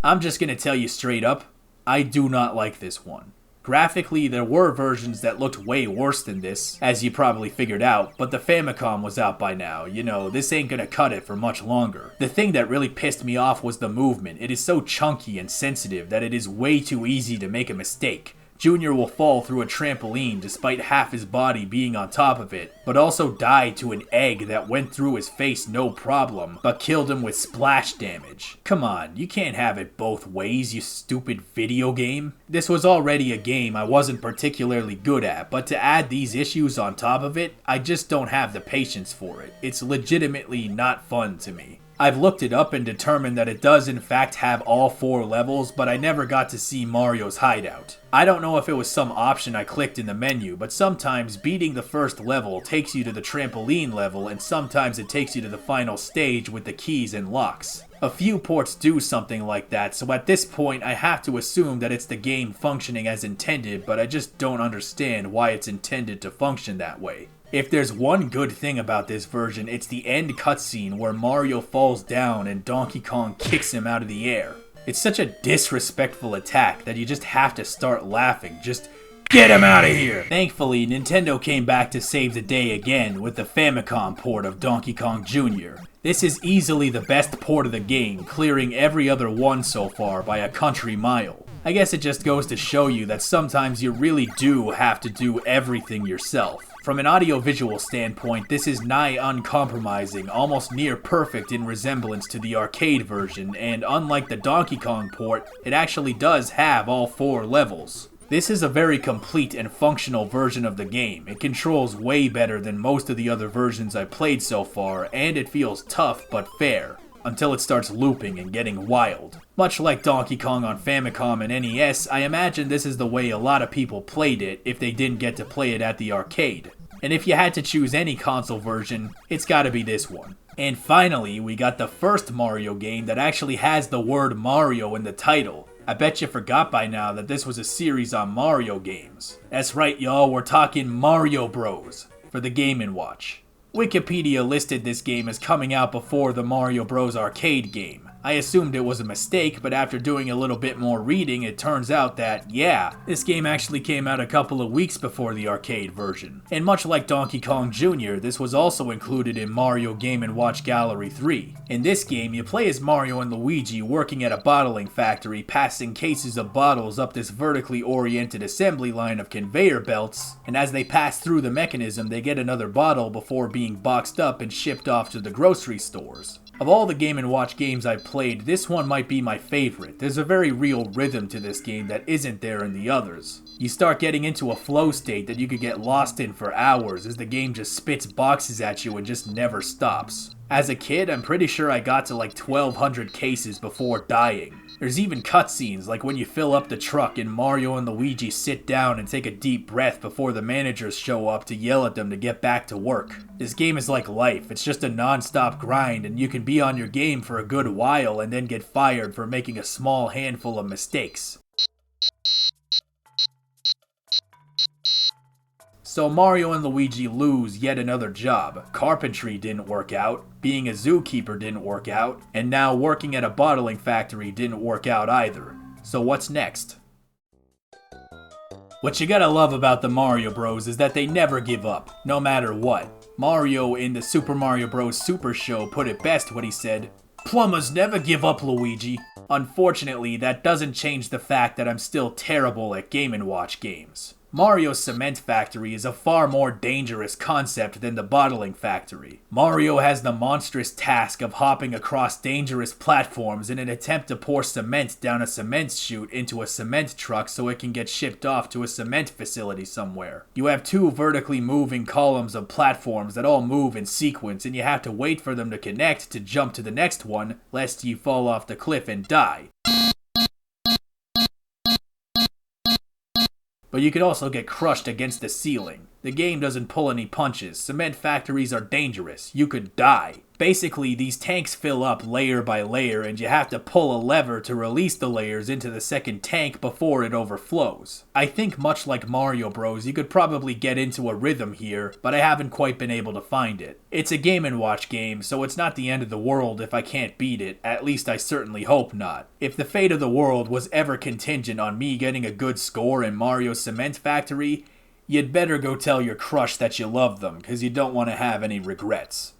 S1: I'm just gonna tell you straight up, I do not like this one. Graphically, there were versions that looked way worse than this, as you probably figured out, but the Famicom was out by now. You know, this ain't gonna cut it for much longer. The thing that really pissed me off was the movement. It is so chunky and sensitive that it is way too easy to make a mistake. Junior will fall through a trampoline despite half his body being on top of it, but also died to an egg that went through his face no problem, but killed him with splash damage. Come on, you can't have it both ways, you stupid video game. This was already a game I wasn't particularly good at, but to add these issues on top of it, I just don't have the patience for it. It's legitimately not fun to me. I've looked it up and determined that it does in fact have all 4 levels, but I never got to see Mario's hideout. I don't know if it was some option I clicked in the menu, but sometimes beating the first level takes you to the trampoline level, and sometimes it takes you to the final stage with the keys and locks. A few ports do something like that, so at this point I have to assume that it's the game functioning as intended, but I just don't understand why it's intended to function that way. If there's one good thing about this version, it's the end cutscene where Mario falls down and Donkey Kong kicks him out of the air. It's such a disrespectful attack that you just have to start laughing. Just get him out of here! Thankfully, Nintendo came back to save the day again with the Famicom port of Donkey Kong Jr. This is easily the best port of the game, clearing every other one so far by a country mile. I guess it just goes to show you that sometimes you really do have to do everything yourself. From an audio-visual standpoint, this is nigh uncompromising, almost near perfect in resemblance to the arcade version, and unlike the Donkey Kong port, it actually does have all 4 levels. This is a very complete and functional version of the game. It controls way better than most of the other versions I've played so far, and it feels tough but fair, until it starts looping and getting wild. Much like Donkey Kong on Famicom and NES, I imagine this is the way a lot of people played it if they didn't get to play it at the arcade. And if you had to choose any console version, it's gotta be this one. And finally, we got the first Mario game that actually has the word Mario in the title. I bet you forgot by now that this was a series on Mario games. That's right, y'all, we're talking Mario Bros. For the Game & Watch. Wikipedia listed this game as coming out before the Mario Bros. Arcade game. I assumed it was a mistake, but after doing a little bit more reading, it turns out that, yeah, this game actually came out a couple of weeks before the arcade version. And much like Donkey Kong Jr., this was also included in Mario Game & Watch Gallery 3. In this game, you play as Mario and Luigi working at a bottling factory, passing cases of bottles up this vertically oriented assembly line of conveyor belts, and as they pass through the mechanism, they get another bottle before being boxed up and shipped off to the grocery stores. Of all the Game & Watch games I've played, this one might be my favorite. There's a very real rhythm to this game that isn't there in the others. You start getting into a flow state that you could get lost in for hours as the game just spits boxes at you and just never stops. As a kid, I'm pretty sure I got to like 1200 cases before dying. There's even cutscenes like when you fill up the truck and Mario and Luigi sit down and take a deep breath before the managers show up to yell at them to get back to work. This game is like life, it's just a non-stop grind and you can be on your game for a good while and then get fired for making a small handful of mistakes. So Mario and Luigi lose yet another job. Carpentry didn't work out, being a zookeeper didn't work out, and now working at a bottling factory didn't work out either. So what's next? What you gotta love about the Mario Bros is that they never give up, no matter what. Mario in the Super Mario Bros. Super Show put it best when he said, "Plumbers never give up, Luigi." Unfortunately, that doesn't change the fact that I'm still terrible at Game & Watch games. Mario's cement factory is a far more dangerous concept than the bottling factory. Mario has the monstrous task of hopping across dangerous platforms in an attempt to pour cement down a cement chute into a cement truck so it can get shipped off to a cement facility somewhere. You have 2 vertically moving columns of platforms that all move in sequence, and you have to wait for them to connect to jump to the next one, lest you fall off the cliff and die. But you could also get crushed against the ceiling. The game doesn't pull any punches. Cement factories are dangerous. You could die. Basically, these tanks fill up layer by layer and you have to pull a lever to release the layers into the second tank before it overflows. I think much like Mario Bros, you could probably get into a rhythm here, but I haven't quite been able to find it. It's a Game & Watch game, so it's not the end of the world if I can't beat it, at least I certainly hope not. If the fate of the world was ever contingent on me getting a good score in Mario's Cement Factory, you'd better go tell your crush that you love them, cause you don't want to have any regrets.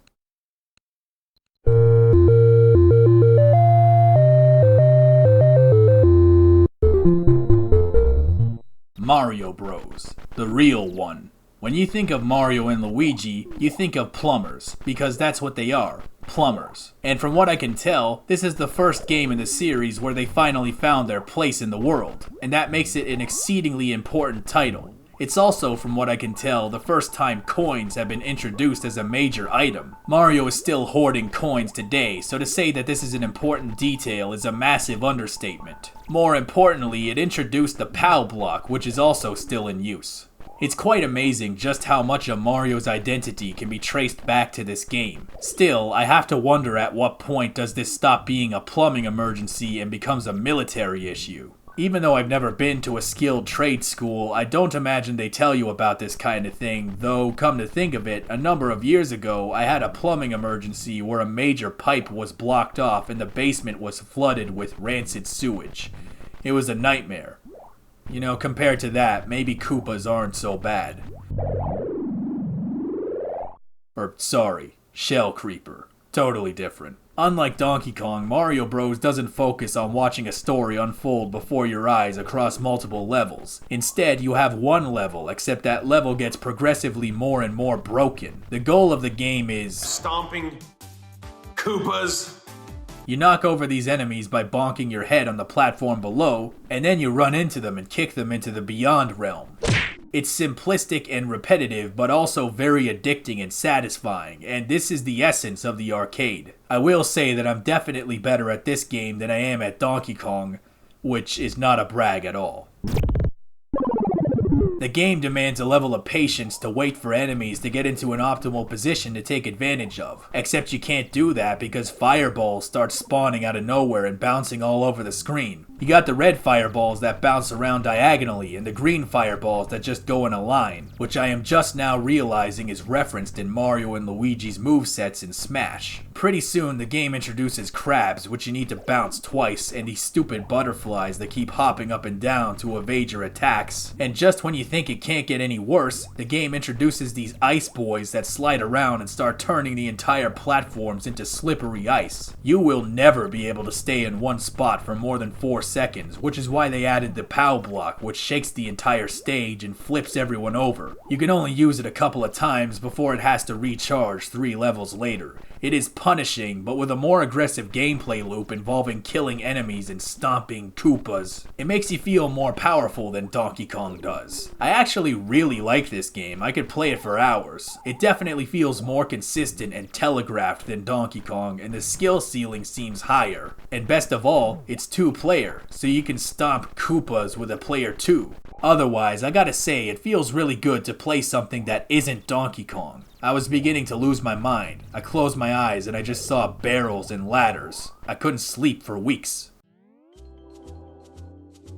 S1: Mario Bros. The real one. When you think of Mario and Luigi, you think of plumbers, because that's what they are, plumbers. And from what I can tell, this is the first game in the series where they finally found their place in the world, and that makes it an exceedingly important title. It's also, from what I can tell, the first time coins have been introduced as a major item. Mario is still hoarding coins today, so to say that this is an important detail is a massive understatement. More importantly, it introduced the POW block, which is also still in use. It's quite amazing just how much of Mario's identity can be traced back to this game. Still, I have to wonder at what point does this stop being a plumbing emergency and becomes a military issue. Even though I've never been to a skilled trade school, I don't imagine they tell you about this kind of thing, though come to think of it, a number of years ago I had a plumbing emergency where a major pipe was blocked off and the basement was flooded with rancid sewage. It was a nightmare. You know, compared to that, maybe Koopas aren't so bad. Sorry, Shell Creeper. Totally different. Unlike Donkey Kong, Mario Bros. Doesn't focus on watching a story unfold before your eyes across multiple levels. Instead, you have one level, except that level gets progressively more and more broken. The goal of the game is
S4: stomping Koopas.
S1: You knock over these enemies by bonking your head on the platform below, and then you run into them and kick them into the Beyond realm. It's simplistic and repetitive, but also very addicting and satisfying, and this is the essence of the arcade. I will say that I'm definitely better at this game than I am at Donkey Kong, which is not a brag at all. The game demands a level of patience to wait for enemies to get into an optimal position to take advantage of. Except you can't do that because fireballs start spawning out of nowhere and bouncing all over the screen. You got the red fireballs that bounce around diagonally and the green fireballs that just go in a line, which I am just now realizing is referenced in Mario and Luigi's movesets in Smash. Pretty soon the game introduces crabs, which you need to bounce twice, and these stupid butterflies that keep hopping up and down to evade your attacks. And just when you think it can't get any worse, the game introduces these ice boys that slide around and start turning the entire platforms into slippery ice. You will never be able to stay in one spot for more than 4 seconds, which is why they added the POW block, which shakes the entire stage and flips everyone over. You can only use it a couple of times before it has to recharge 3 levels later. It is punishing, but with a more aggressive gameplay loop involving killing enemies and stomping Koopas. It makes you feel more powerful than Donkey Kong does. I actually really like this game. I could play it for hours. It definitely feels more consistent and telegraphed than Donkey Kong, and the skill ceiling seems higher. And best of all, it's 2-player, so you can stomp Koopas with a player 2. Otherwise, I gotta say, it feels really good to play something that isn't Donkey Kong. I was beginning to lose my mind. I closed my eyes and I just saw barrels and ladders. I couldn't sleep for weeks.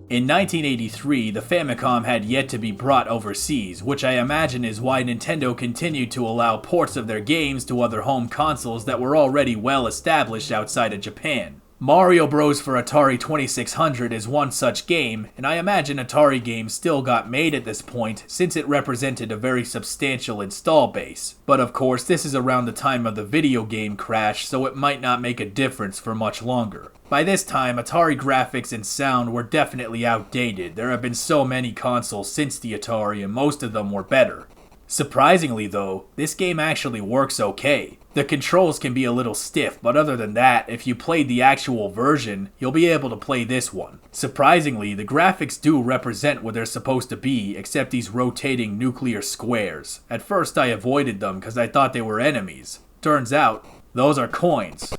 S1: In 1983, the Famicom had yet to be brought overseas, which I imagine is why Nintendo continued to allow ports of their games to other home consoles that were already well established outside of Japan. Mario Bros. For Atari 2600 is one such game, and I imagine Atari games still got made at this point since it represented a very substantial install base. But of course, this is around the time of the video game crash, so it might not make a difference for much longer. By this time, Atari graphics and sound were definitely outdated. There have been so many consoles since the Atari, and most of them were better. Surprisingly though, this game actually works okay. The controls can be a little stiff, but other than that, if you played the actual version, you'll be able to play this one. Surprisingly, the graphics do represent what they're supposed to be, except these rotating nuclear squares. At first I avoided them because I thought they were enemies. Turns out, those are coins.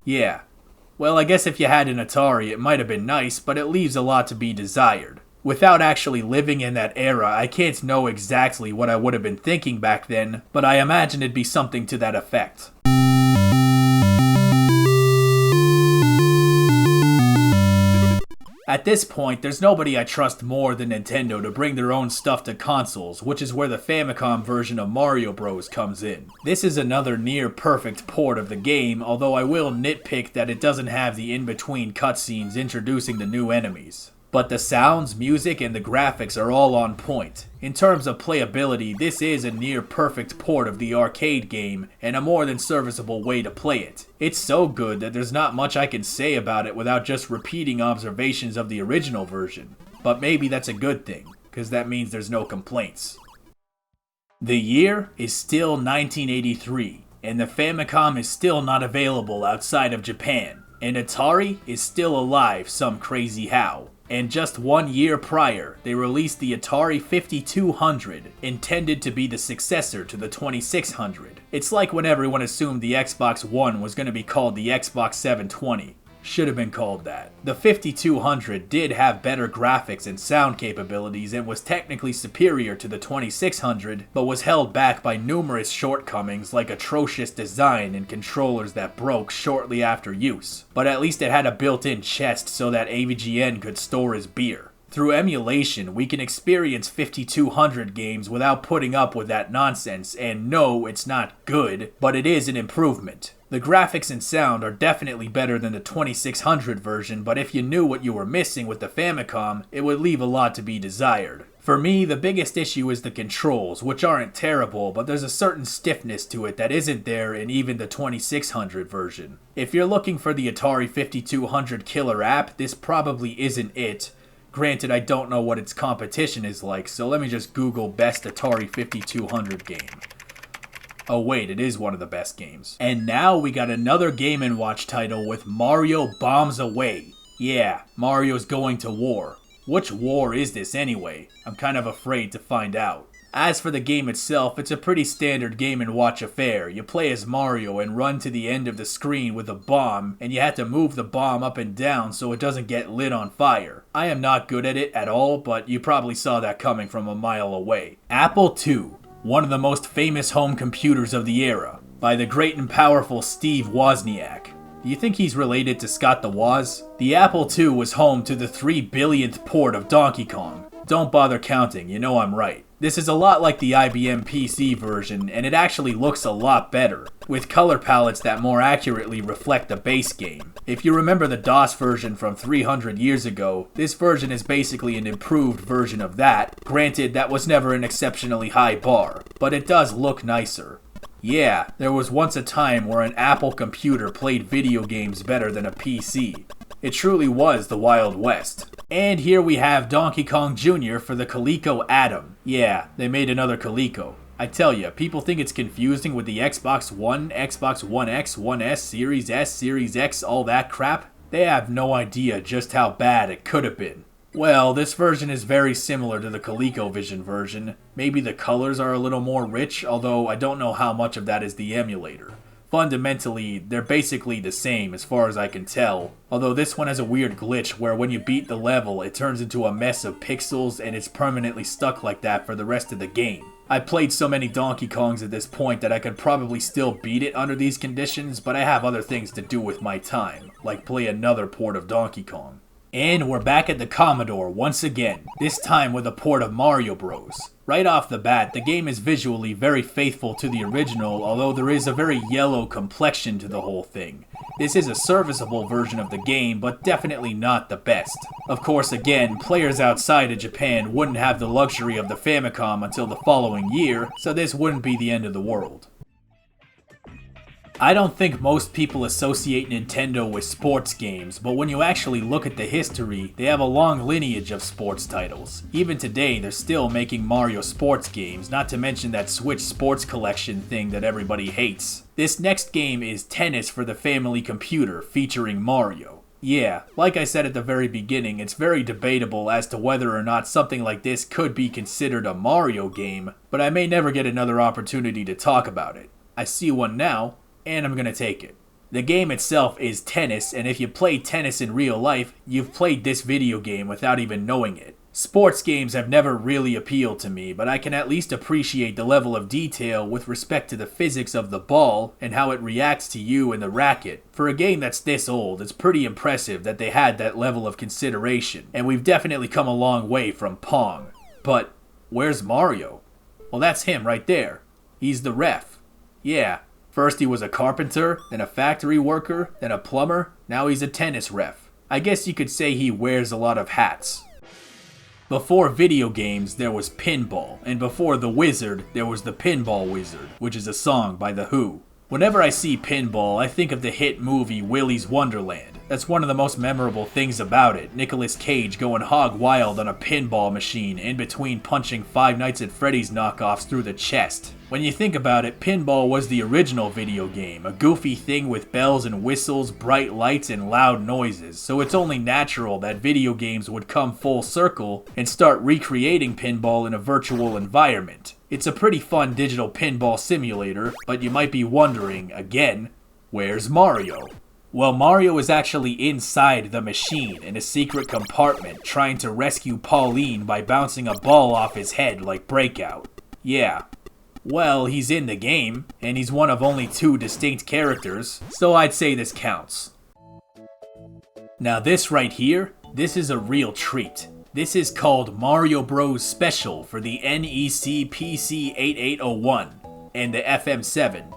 S1: Yeah. Well, I guess if you had an Atari, it might have been nice, but it leaves a lot to be desired. Without actually living in that era, I can't know exactly what I would have been thinking back then, but I imagine it'd be something to that effect. At this point, there's nobody I trust more than Nintendo to bring their own stuff to consoles, which is where the Famicom version of Mario Bros. Comes in. This is another near-perfect port of the game, although I will nitpick that it doesn't have the in-between cutscenes introducing the new enemies. But the sounds, music, and the graphics are all on point. In terms of playability, this is a near-perfect port of the arcade game, and a more than serviceable way to play it. It's so good that there's not much I can say about it without just repeating observations of the original version. But maybe that's a good thing, because that means there's no complaints. The year is still 1983, and the Famicom is still not available outside of Japan. And Atari is still alive some crazy how. And just 1 year prior, they released the Atari 5200, intended to be the successor to the 2600. It's like when everyone assumed the Xbox One was going to be called the Xbox 720. Should have been called that. The 5200 did have better graphics and sound capabilities and was technically superior to the 2600, but was held back by numerous shortcomings like atrocious design and controllers that broke shortly after use. But at least it had a built-in chest so that AVGN could store his beer. Through emulation, we can experience 5200 games without putting up with that nonsense, and no, it's not good, but it is an improvement. The graphics and sound are definitely better than the 2600 version, but if you knew what you were missing with the Famicom, it would leave a lot to be desired. For me, the biggest issue is the controls, which aren't terrible, but there's a certain stiffness to it that isn't there in even the 2600 version. If you're looking for the Atari 5200 killer app, this probably isn't it. Granted, I don't know what its competition is like, so let me just Google best Atari 5200 game. Oh wait, it is one of the best games. And now we got another Game & Watch title with Mario Bombs Away. Yeah, Mario's going to war. Which war is this anyway? I'm kind of afraid to find out. As for the game itself, it's a pretty standard Game & Watch affair. You play as Mario and run to the end of the screen with a bomb, and you have to move the bomb up and down so it doesn't get lit on fire. I am not good at it at all, but you probably saw that coming from a mile away. Apple II. One of the most famous home computers of the era, by the great and powerful Steve Wozniak. Do you think he's related to Scott the Woz? The Apple II was home to the 3 billionth port of Donkey Kong. Don't bother counting, you know I'm right. This is a lot like the IBM PC version, and it actually looks a lot better, with color palettes that more accurately reflect the base game. If you remember the DOS version from 300 years ago, this version is basically an improved version of that. Granted, that was never an exceptionally high bar, but it does look nicer. Yeah, there was once a time where an Apple computer played video games better than a PC. It truly was the Wild West. And here we have Donkey Kong Jr. for the Coleco Atom. Yeah, they made another Coleco. I tell ya, people think it's confusing with the Xbox One, Xbox One X, One S, Series S, Series X, all that crap. They have no idea just how bad it could have been. Well, this version is very similar to the ColecoVision version. Maybe the colors are a little more rich, although I don't know how much of that is the emulator. Fundamentally, they're basically the same as far as I can tell, although this one has a weird glitch where when you beat the level, it turns into a mess of pixels and it's permanently stuck like that for the rest of the game. I played so many Donkey Kongs at this point that I could probably still beat it under these conditions, but I have other things to do with my time, like play another port of Donkey Kong. And we're back at the Commodore once again, this time with a port of Mario Bros. Right off the bat, the game is visually very faithful to the original, although there is a very yellow complexion to the whole thing. This is a serviceable version of the game, but definitely not the best. Of course, again, players outside of Japan wouldn't have the luxury of the Famicom until the following year, so this wouldn't be the end of the world. I don't think most people associate Nintendo with sports games, but when you actually look at the history, they have a long lineage of sports titles. Even today, they're still making Mario sports games, not to mention that Switch Sports Collection thing that everybody hates. This next game is Tennis for the Family Computer, featuring Mario. Yeah, like I said at the very beginning, it's very debatable as to whether or not something like this could be considered a Mario game, but I may never get another opportunity to talk about it. I see one now, and I'm gonna take it. The game itself is tennis, and if you play tennis in real life, you've played this video game without even knowing it. Sports games have never really appealed to me, but I can at least appreciate the level of detail with respect to the physics of the ball and how it reacts to you and the racket. For a game that's this old, it's pretty impressive that they had that level of consideration, and we've definitely come a long way from Pong. But where's Mario? Well, that's him right there. He's the ref. Yeah. First he was a carpenter, then a factory worker, then a plumber, now he's a tennis ref. I guess you could say he wears a lot of hats. Before video games, there was pinball, and before The Wizard, there was The Pinball Wizard, which is a song by The Who. Whenever I see pinball, I think of the hit movie Willy's Wonderland. That's one of the most memorable things about it. Nicolas Cage going hog wild on a pinball machine, in between punching Five Nights at Freddy's knockoffs through the chest. When you think about it, pinball was the original video game, a goofy thing with bells and whistles, bright lights, and loud noises, so it's only natural that video games would come full circle and start recreating pinball in a virtual environment. It's a pretty fun digital pinball simulator, but you might be wondering, again, where's Mario? Well, Mario is actually inside the machine in a secret compartment trying to rescue Pauline by bouncing a ball off his head like Breakout. Yeah. Well, he's in the game, and he's one of only 2 distinct characters, so I'd say this counts. Now this right here, this is a real treat. This is called Mario Bros. Special for the NEC PC8801 and the FM7.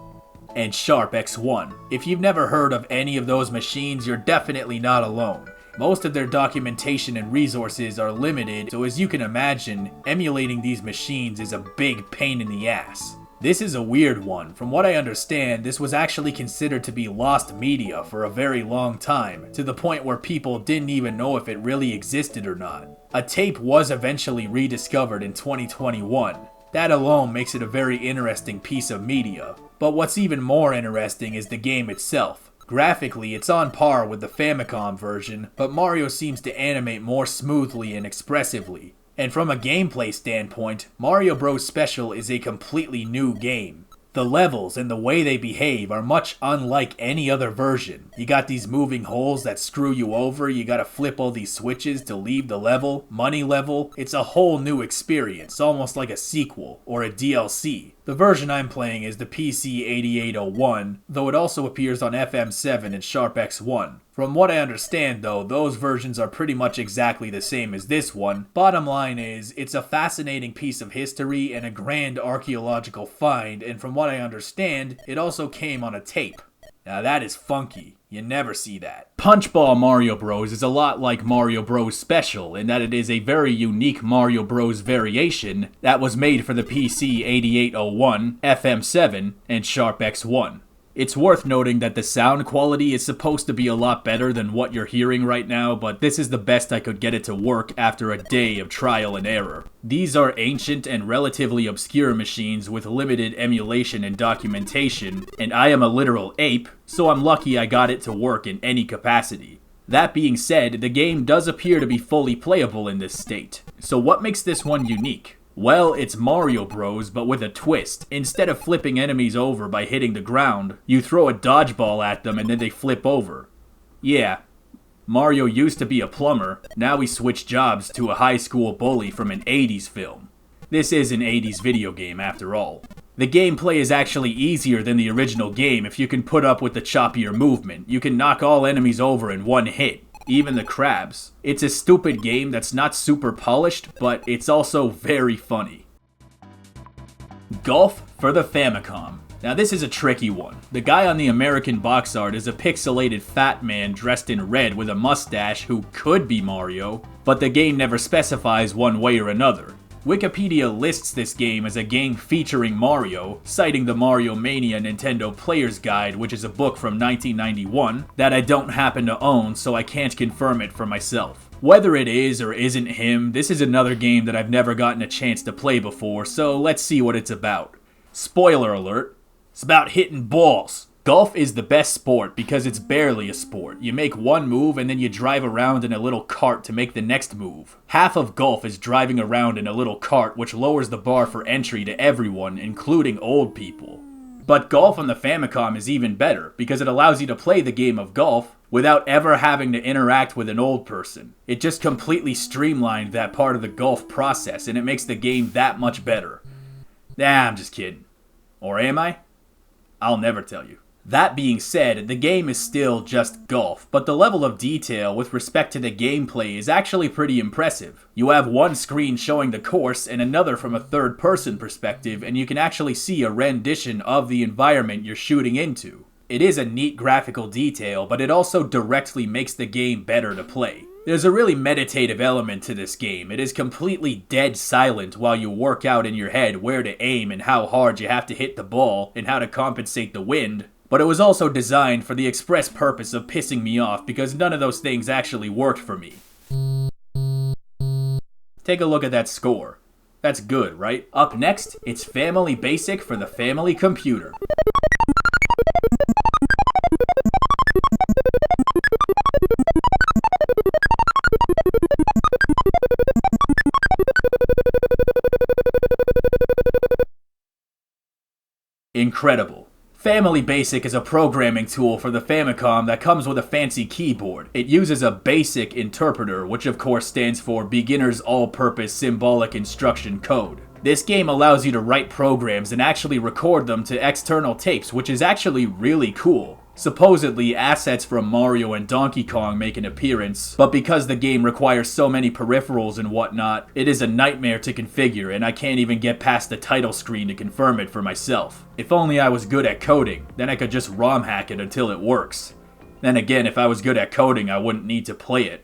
S1: And Sharp X1. If you've never heard of any of those machines, you're definitely not alone. Most of their documentation and resources are limited, so as you can imagine, emulating these machines is a big pain in the ass. This is a weird one. From what I understand, this was actually considered to be lost media for a very long time, to the point where people didn't even know if it really existed or not. A tape was eventually rediscovered in 2021. That alone makes it a very interesting piece of media. But what's even more interesting is the game itself. Graphically, it's on par with the Famicom version, but Mario seems to animate more smoothly and expressively. And from a gameplay standpoint, Mario Bros. Special is a completely new game. The levels and the way they behave are much unlike any other version. You got these moving holes that screw you over, you gotta flip all these switches to leave the level, money level. It's a whole new experience, almost like a sequel or a DLC. The version I'm playing is the PC8801, though it also appears on FM7 and Sharp X1. From what I understand though, those versions are pretty much exactly the same as this one. Bottom line is, it's a fascinating piece of history and a grand archaeological find, and from what I understand, it also came on a tape. Now that is funky. You never see that. Punchball Mario Bros. Is a lot like Mario Bros. Special in that it is a very unique Mario Bros. Variation that was made for the PC8801, FM7, and Sharp X1. It's worth noting that the sound quality is supposed to be a lot better than what you're hearing right now, but this is the best I could get it to work after a day of trial and error. These are ancient and relatively obscure machines with limited emulation and documentation, and I am a literal ape, so I'm lucky I got it to work in any capacity. That being said, the game does appear to be fully playable in this state. So what makes this one unique? Well, it's Mario Bros, but with a twist. Instead of flipping enemies over by hitting the ground, you throw a dodgeball at them and then they flip over. Yeah, Mario used to be a plumber, now he switched jobs to a high school bully from an 80s film. This is an 80s video game after all. The gameplay is actually easier than the original game if you can put up with the choppier movement. You can knock all enemies over in one hit. Even the crabs. It's a stupid game that's not super polished, but it's also very funny. Golf for the Famicom. Now this is a tricky one. The guy on the American box art is a pixelated fat man dressed in red with a mustache who could be Mario, but the game never specifies one way or another. Wikipedia lists this game as a game featuring Mario, citing the Mario Mania Nintendo Player's Guide, which is a book from 1991 that I don't happen to own, so I can't confirm it for myself. Whether it is or isn't him, this is another game that I've never gotten a chance to play before, so let's see what it's about. Spoiler alert, it's about hitting balls. Golf is the best sport because it's barely a sport. You make one move and then you drive around in a little cart to make the next move. Half of golf is driving around in a little cart, which lowers the bar for entry to everyone, including old people. But golf on the Famicom is even better because it allows you to play the game of golf without ever having to interact with an old person. It just completely streamlined that part of the golf process and it makes the game that much better. Nah, I'm just kidding. Or am I? I'll never tell you. That being said, the game is still just golf, but the level of detail with respect to the gameplay is actually pretty impressive. You have one screen showing the course and another from a third-person perspective, and you can actually see a rendition of the environment you're shooting into. It is a neat graphical detail, but it also directly makes the game better to play. There's a really meditative element to this game. It is completely dead silent while you work out in your head where to aim and how hard you have to hit the ball and how to compensate the wind. But it was also designed for the express purpose of pissing me off because none of those things actually worked for me. Take a look at that score. That's good, right? Up next, it's Family Basic for the family computer. Incredible. Family Basic is a programming tool for the Famicom that comes with a fancy keyboard. It uses a BASIC interpreter, which of course stands for Beginner's All-Purpose Symbolic Instruction Code. This game allows you to write programs and actually record them to external tapes, which is actually really cool. Supposedly, assets from Mario and Donkey Kong make an appearance, but because the game requires so many peripherals and whatnot, it is a nightmare to configure, and I can't even get past the title screen to confirm it for myself. If only I was good at coding, then I could just ROM hack it until it works. Then again, if I was good at coding, I wouldn't need to play it.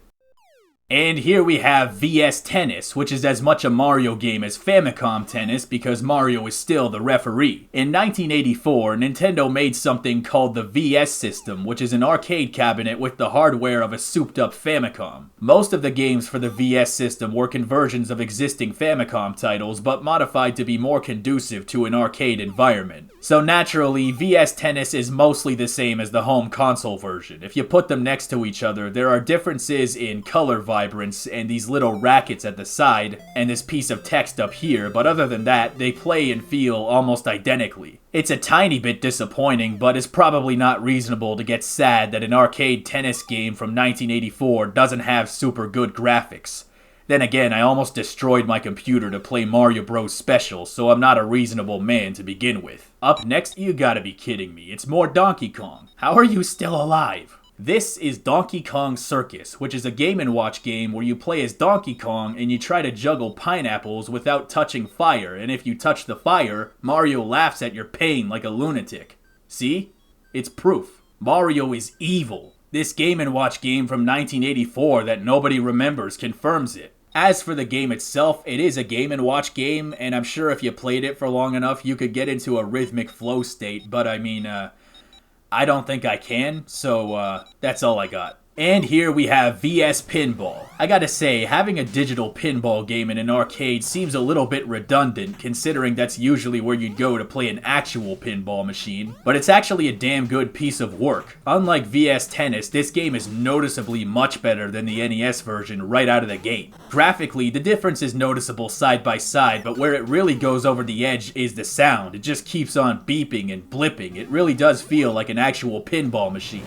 S1: And here we have VS Tennis, which is as much a Mario game as Famicom Tennis because Mario is still the referee. In 1984, Nintendo made something called the VS system, which is an arcade cabinet with the hardware of a souped-up Famicom. Most of the games for the VS system were conversions of existing Famicom titles, but modified to be more conducive to an arcade environment. So naturally, VS Tennis is mostly the same as the home console version. If you put them next to each other, there are differences in color vibrance and these little rackets at the side and this piece of text up here, but other than that, they play and feel almost identically. It's a tiny bit disappointing, but it's probably not reasonable to get sad that an arcade tennis game from 1984 doesn't have super good graphics. Then again, I almost destroyed my computer to play Mario Bros. Special, so I'm not a reasonable man to begin with. Up next, you gotta be kidding me, it's more Donkey Kong. How are you still alive? This is Donkey Kong Circus, which is a Game & Watch game where you play as Donkey Kong and you try to juggle pineapples without touching fire, and if you touch the fire, Mario laughs at your pain like a lunatic. See? It's proof. Mario is evil. This Game & Watch game from 1984 that nobody remembers confirms it. As for the game itself, it is a Game & Watch game, and I'm sure if you played it for long enough, you could get into a rhythmic flow state, but I mean, I don't think I can, so that's all I got. And here we have VS Pinball. I gotta say, having a digital pinball game in an arcade seems a little bit redundant, considering that's usually where you'd go to play an actual pinball machine, but it's actually a damn good piece of work. Unlike VS Tennis, this game is noticeably much better than the NES version right out of the gate. Graphically, the difference is noticeable side by side, but where it really goes over the edge is the sound. It just keeps on beeping and blipping. It really does feel like an actual pinball machine.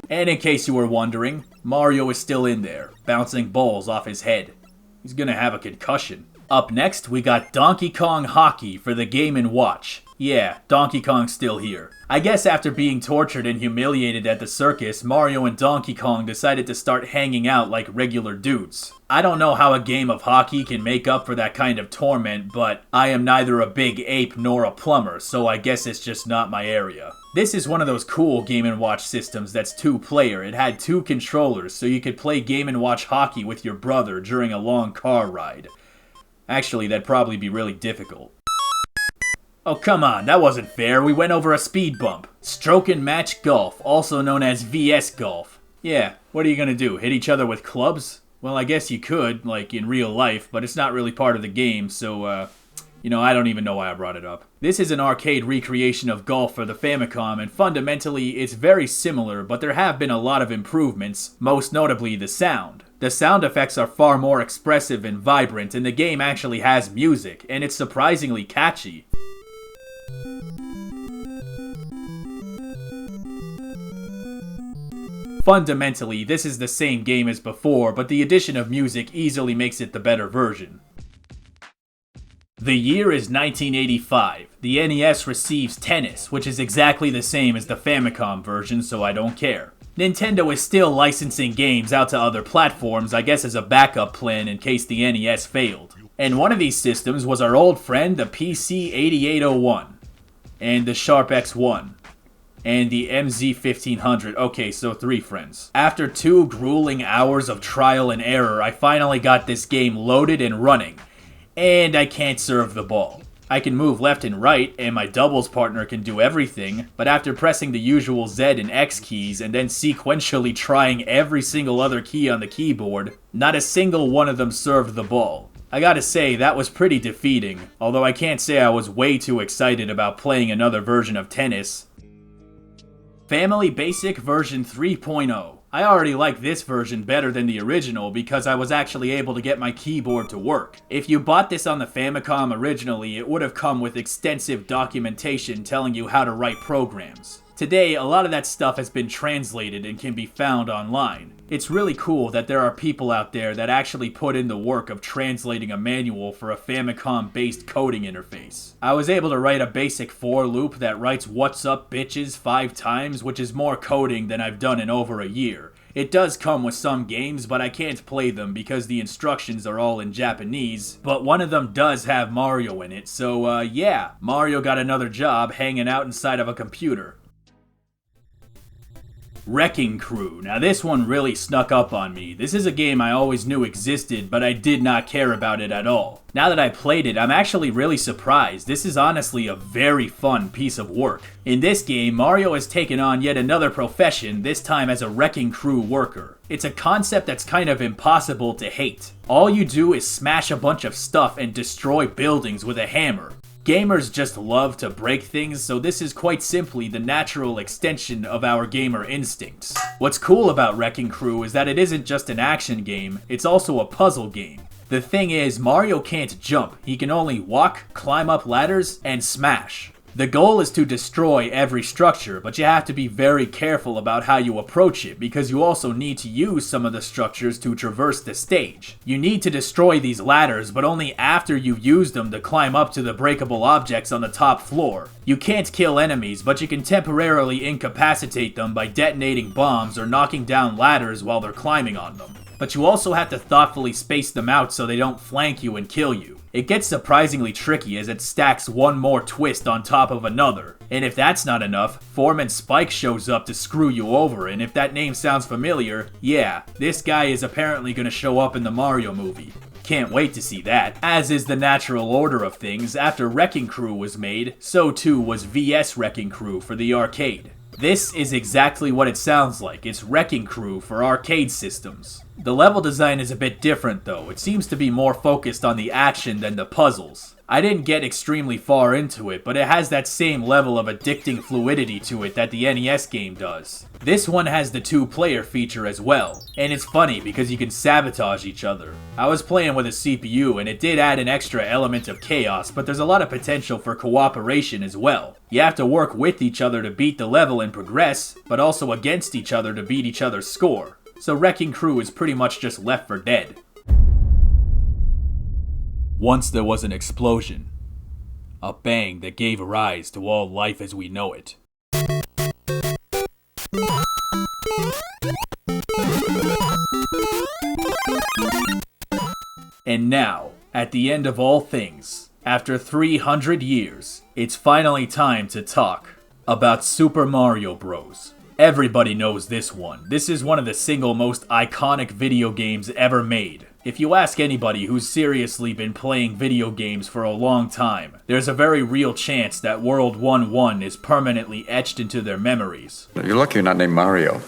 S1: And in case you were wondering, Mario is still in there, bouncing balls off his head. He's gonna have a concussion. Up next, we got Donkey Kong Hockey for the Game & Watch. Yeah, Donkey Kong's still here. I guess after being tortured and humiliated at the circus, Mario and Donkey Kong decided to start hanging out like regular dudes. I don't know how a game of hockey can make up for that kind of torment, but I am neither a big ape nor a plumber, so I guess it's just not my area. This is one of those cool Game & Watch systems that's two-player. It had two controllers, so you could play Game & Watch hockey with your brother during a long car ride. Actually, that'd probably be really difficult. Oh, come on, that wasn't fair. We went over a speed bump. Stroke and Match Golf, also known as VS Golf. Yeah, what are you gonna do, hit each other with clubs? Well, I guess you could, like in real life, but it's not really part of the game, so, I don't even know why I brought it up. This is an arcade recreation of golf for the Famicom, and fundamentally, it's very similar, but there have been a lot of improvements, most notably the sound. The sound effects are far more expressive and vibrant, and the game actually has music, and it's surprisingly catchy. Fundamentally, this is the same game as before, but the addition of music easily makes it the better version. The year is 1985. The NES receives Tennis, which is exactly the same as the Famicom version, so I don't care. Nintendo is still licensing games out to other platforms, I guess as a backup plan in case the NES failed. And one of these systems was our old friend, the PC-8801, and the Sharp X1. and the MZ-1500. Okay, so 3 friends. After 2 grueling hours of trial and error, I finally got this game loaded and running. And I can't serve the ball. I can move left and right, and my doubles partner can do everything, but after pressing the usual Z and X keys and then sequentially trying every single other key on the keyboard, not a single one of them served the ball. I gotta say, that was pretty defeating, although I can't say I was way too excited about playing another version of tennis. Family Basic version 3.0. I already like this version better than the original because I was actually able to get my keyboard to work. If you bought this on the Famicom originally, it would have come with extensive documentation telling you how to write programs. Today, a lot of that stuff has been translated and can be found online. It's really cool that there are people out there that actually put in the work of translating a manual for a Famicom-based coding interface. I was able to write a basic for loop that writes "what's up bitches" 5 times, which is more coding than I've done in over a year. It does come with some games, but I can't play them because the instructions are all in Japanese, but one of them does have Mario in it, so yeah, Mario got another job hanging out inside of a computer. Wrecking Crew. Now this one really snuck up on me. This is a game I always knew existed, but I did not care about it at all. Now that I played it, I'm actually really surprised. This is honestly a very fun piece of work. In this game, Mario has taken on yet another profession, this time as a wrecking crew worker. It's a concept that's kind of impossible to hate. All you do is smash a bunch of stuff and destroy buildings with a hammer. Gamers just love to break things, so this is quite simply the natural extension of our gamer instincts. What's cool about Wrecking Crew is that it isn't just an action game, it's also a puzzle game. The thing is, Mario can't jump, he can only walk, climb up ladders, and smash. The goal is to destroy every structure, but you have to be very careful about how you approach it because you also need to use some of the structures to traverse the stage. You need to destroy these ladders, but only after you've used them to climb up to the breakable objects on the top floor. You can't kill enemies, but you can temporarily incapacitate them by detonating bombs or knocking down ladders while they're climbing on them. But you also have to thoughtfully space them out so they don't flank you and kill you. It gets surprisingly tricky as it stacks one more twist on top of another. And if that's not enough, Foreman Spike shows up to screw you over, and if that name sounds familiar, yeah, this guy is apparently gonna show up in the Mario movie. Can't wait to see that. As is the natural order of things, after Wrecking Crew was made, so too was VS Wrecking Crew for the arcade. This is exactly what it sounds like. It's Wrecking Crew for arcade systems. The level design is a bit different though. It seems to be more focused on the action than the puzzles. I didn't get extremely far into it, but it has that same level of addicting fluidity to it that the NES game does. This one has the 2-player feature as well, and it's funny because you can sabotage each other. I was playing with a CPU and it did add an extra element of chaos, but there's a lot of potential for cooperation as well. You have to work with each other to beat the level and progress, but also against each other to beat each other's score. So Wrecking Crew is pretty much just Left 4 Dead. Once there was an explosion. A bang that gave rise to all life as we know it. And now, at the end of all things, after 300 years, it's finally time to talk about Super Mario Bros. Everybody knows this one. This is one of the single most iconic video games ever made. If you ask anybody who's seriously been playing video games for a long time, there's a very real chance that World 1-1 is permanently etched into their memories.
S5: You're lucky you're not named Mario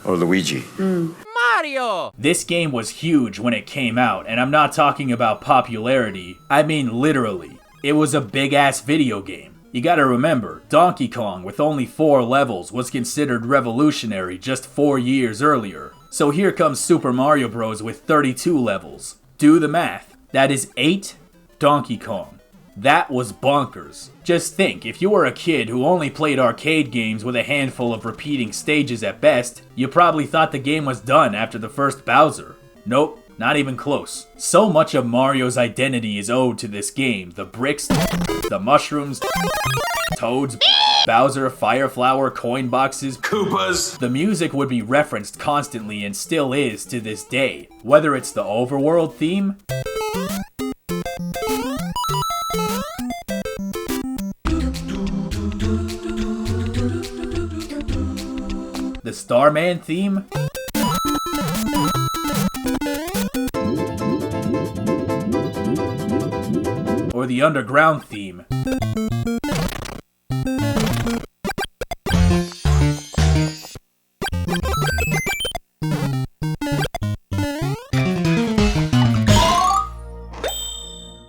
S5: or Luigi.
S6: Mario!
S1: This game was huge when it came out, and I'm not talking about popularity, I mean literally. It was a big-ass video game. You gotta remember, Donkey Kong with only 4 levels was considered revolutionary just 4 years earlier. So here comes Super Mario Bros. With 32 levels. Do the math. That is 8 Donkey Kong. That was bonkers. Just think, if you were a kid who only played arcade games with a handful of repeating stages at best, you probably thought the game was done after the first Bowser. Nope. Not even close. So much of Mario's identity is owed to this game. The bricks, the mushrooms, Toads, Bowser, Fire Flower, coin boxes,
S4: KOOPAS.
S1: The music would be referenced constantly and still is to this day. Whether it's the overworld theme, Starman theme? Or the underground theme?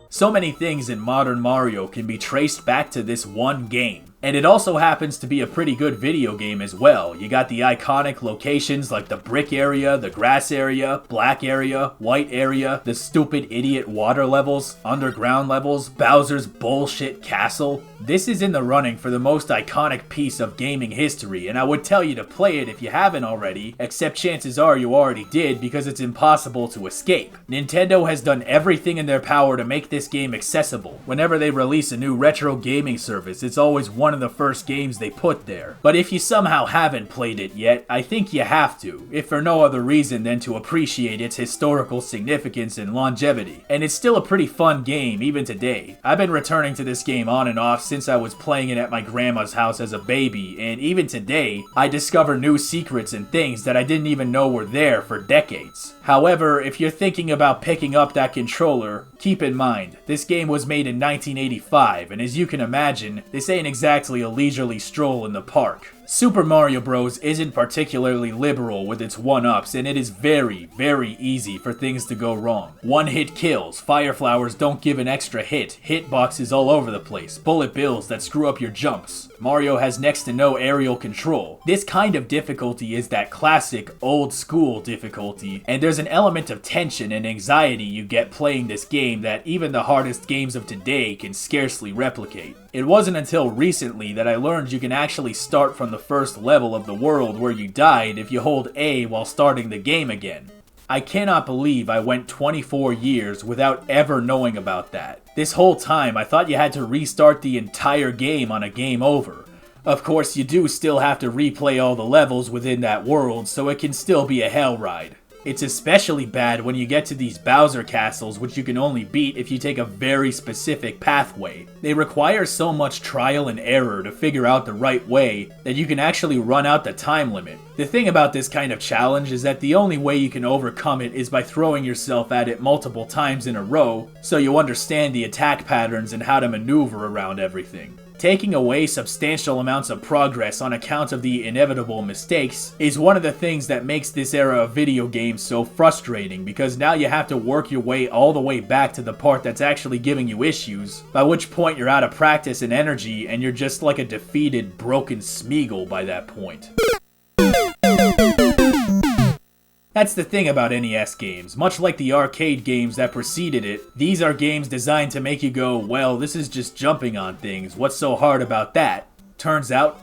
S1: So many things in modern Mario can be traced back to this one game. And it also happens to be a pretty good video game as well. You got the iconic locations like the brick area, the grass area, black area, white area, the stupid idiot water levels, underground levels, Bowser's bullshit castle. This is in the running for the most iconic piece of gaming history, and I would tell you to play it if you haven't already, except chances are you already did because it's impossible to escape. Nintendo has done everything in their power to make this game accessible. Whenever they release a new retro gaming service, it's always one of the first games they put there. But if you somehow haven't played it yet, I think you have to, if for no other reason than to appreciate its historical significance and longevity. And it's still a pretty fun game even today. I've been returning to this game on and off since I was playing it at my grandma's house as a baby, and even today, I discover new secrets and things that I didn't even know were there for decades. However, if you're thinking about picking up that controller, keep in mind, this game was made in 1985, and as you can imagine, this ain't exactly a leisurely stroll in the park. Super Mario Bros. Isn't particularly liberal with its one-ups, and it is very, very easy for things to go wrong. One-hit kills, fire flowers don't give an extra hit, hitboxes all over the place, bullet bills that screw up your jumps. Mario has next to no aerial control. This kind of difficulty is that classic, old-school difficulty, and there's an element of tension and anxiety you get playing this game that even the hardest games of today can scarcely replicate. It wasn't until recently that I learned you can actually start from the first level of the world where you died if you hold A while starting the game again. I cannot believe I went 24 years without ever knowing about that. This whole time I thought you had to restart the entire game on a game over. Of course, you do still have to replay all the levels within that world, so it can still be a hell ride. It's especially bad when you get to these Bowser castles, which you can only beat if you take a very specific pathway. They require so much trial and error to figure out the right way that you can actually run out the time limit. The thing about this kind of challenge is that the only way you can overcome it is by throwing yourself at it multiple times in a row, so you understand the attack patterns and how to maneuver around everything. Taking away substantial amounts of progress on account of the inevitable mistakes is one of the things that makes this era of video games so frustrating, because now you have to work your way all the way back to the part that's actually giving you issues, by which point you're out of practice and energy and you're just like a defeated, broken Smeagol by that point. That's the thing about NES games. Much like the arcade games that preceded it, these are games designed to make you go, well, this is just jumping on things. What's so hard about that? Turns out,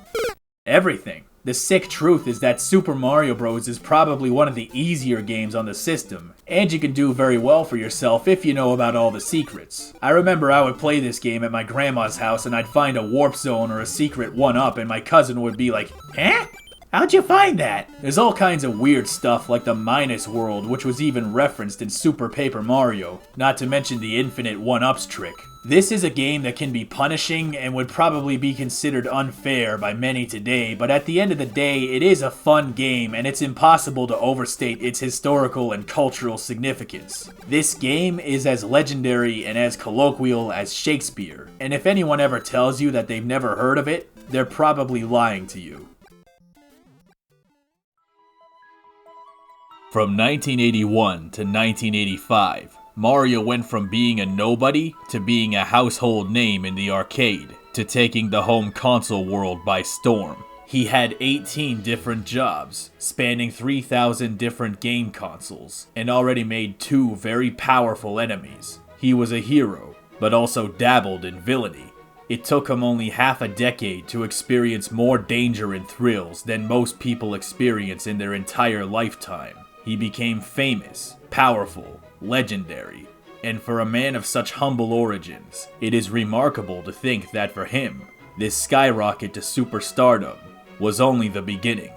S1: everything. The sick truth is that Super Mario Bros. Is probably one of the easier games on the system, and you can do very well for yourself if you know about all the secrets. I remember I would play this game at my grandma's house and I'd find a warp zone or a secret 1-up and my cousin would be like, "Huh? How'd you find that?" There's all kinds of weird stuff like the Minus World, which was even referenced in Super Paper Mario, not to mention the infinite 1-ups trick. This is a game that can be punishing and would probably be considered unfair by many today, but at the end of the day, it is a fun game and it's impossible to overstate its historical and cultural significance. This game is as legendary and as colloquial as Shakespeare, and if anyone ever tells you that they've never heard of it, they're probably lying to you. From 1981 to 1985, Mario went from being a nobody to being a household name in the arcade, to taking the home console world by storm. He had 18 different jobs, spanning 3,000 different game consoles, and already made 2 very powerful enemies. He was a hero, but also dabbled in villainy. It took him only half a decade to experience more danger and thrills than most people experience in their entire lifetime. He became famous, powerful, legendary, and for a man of such humble origins, it is remarkable to think that for him, this skyrocket to superstardom was only the beginning.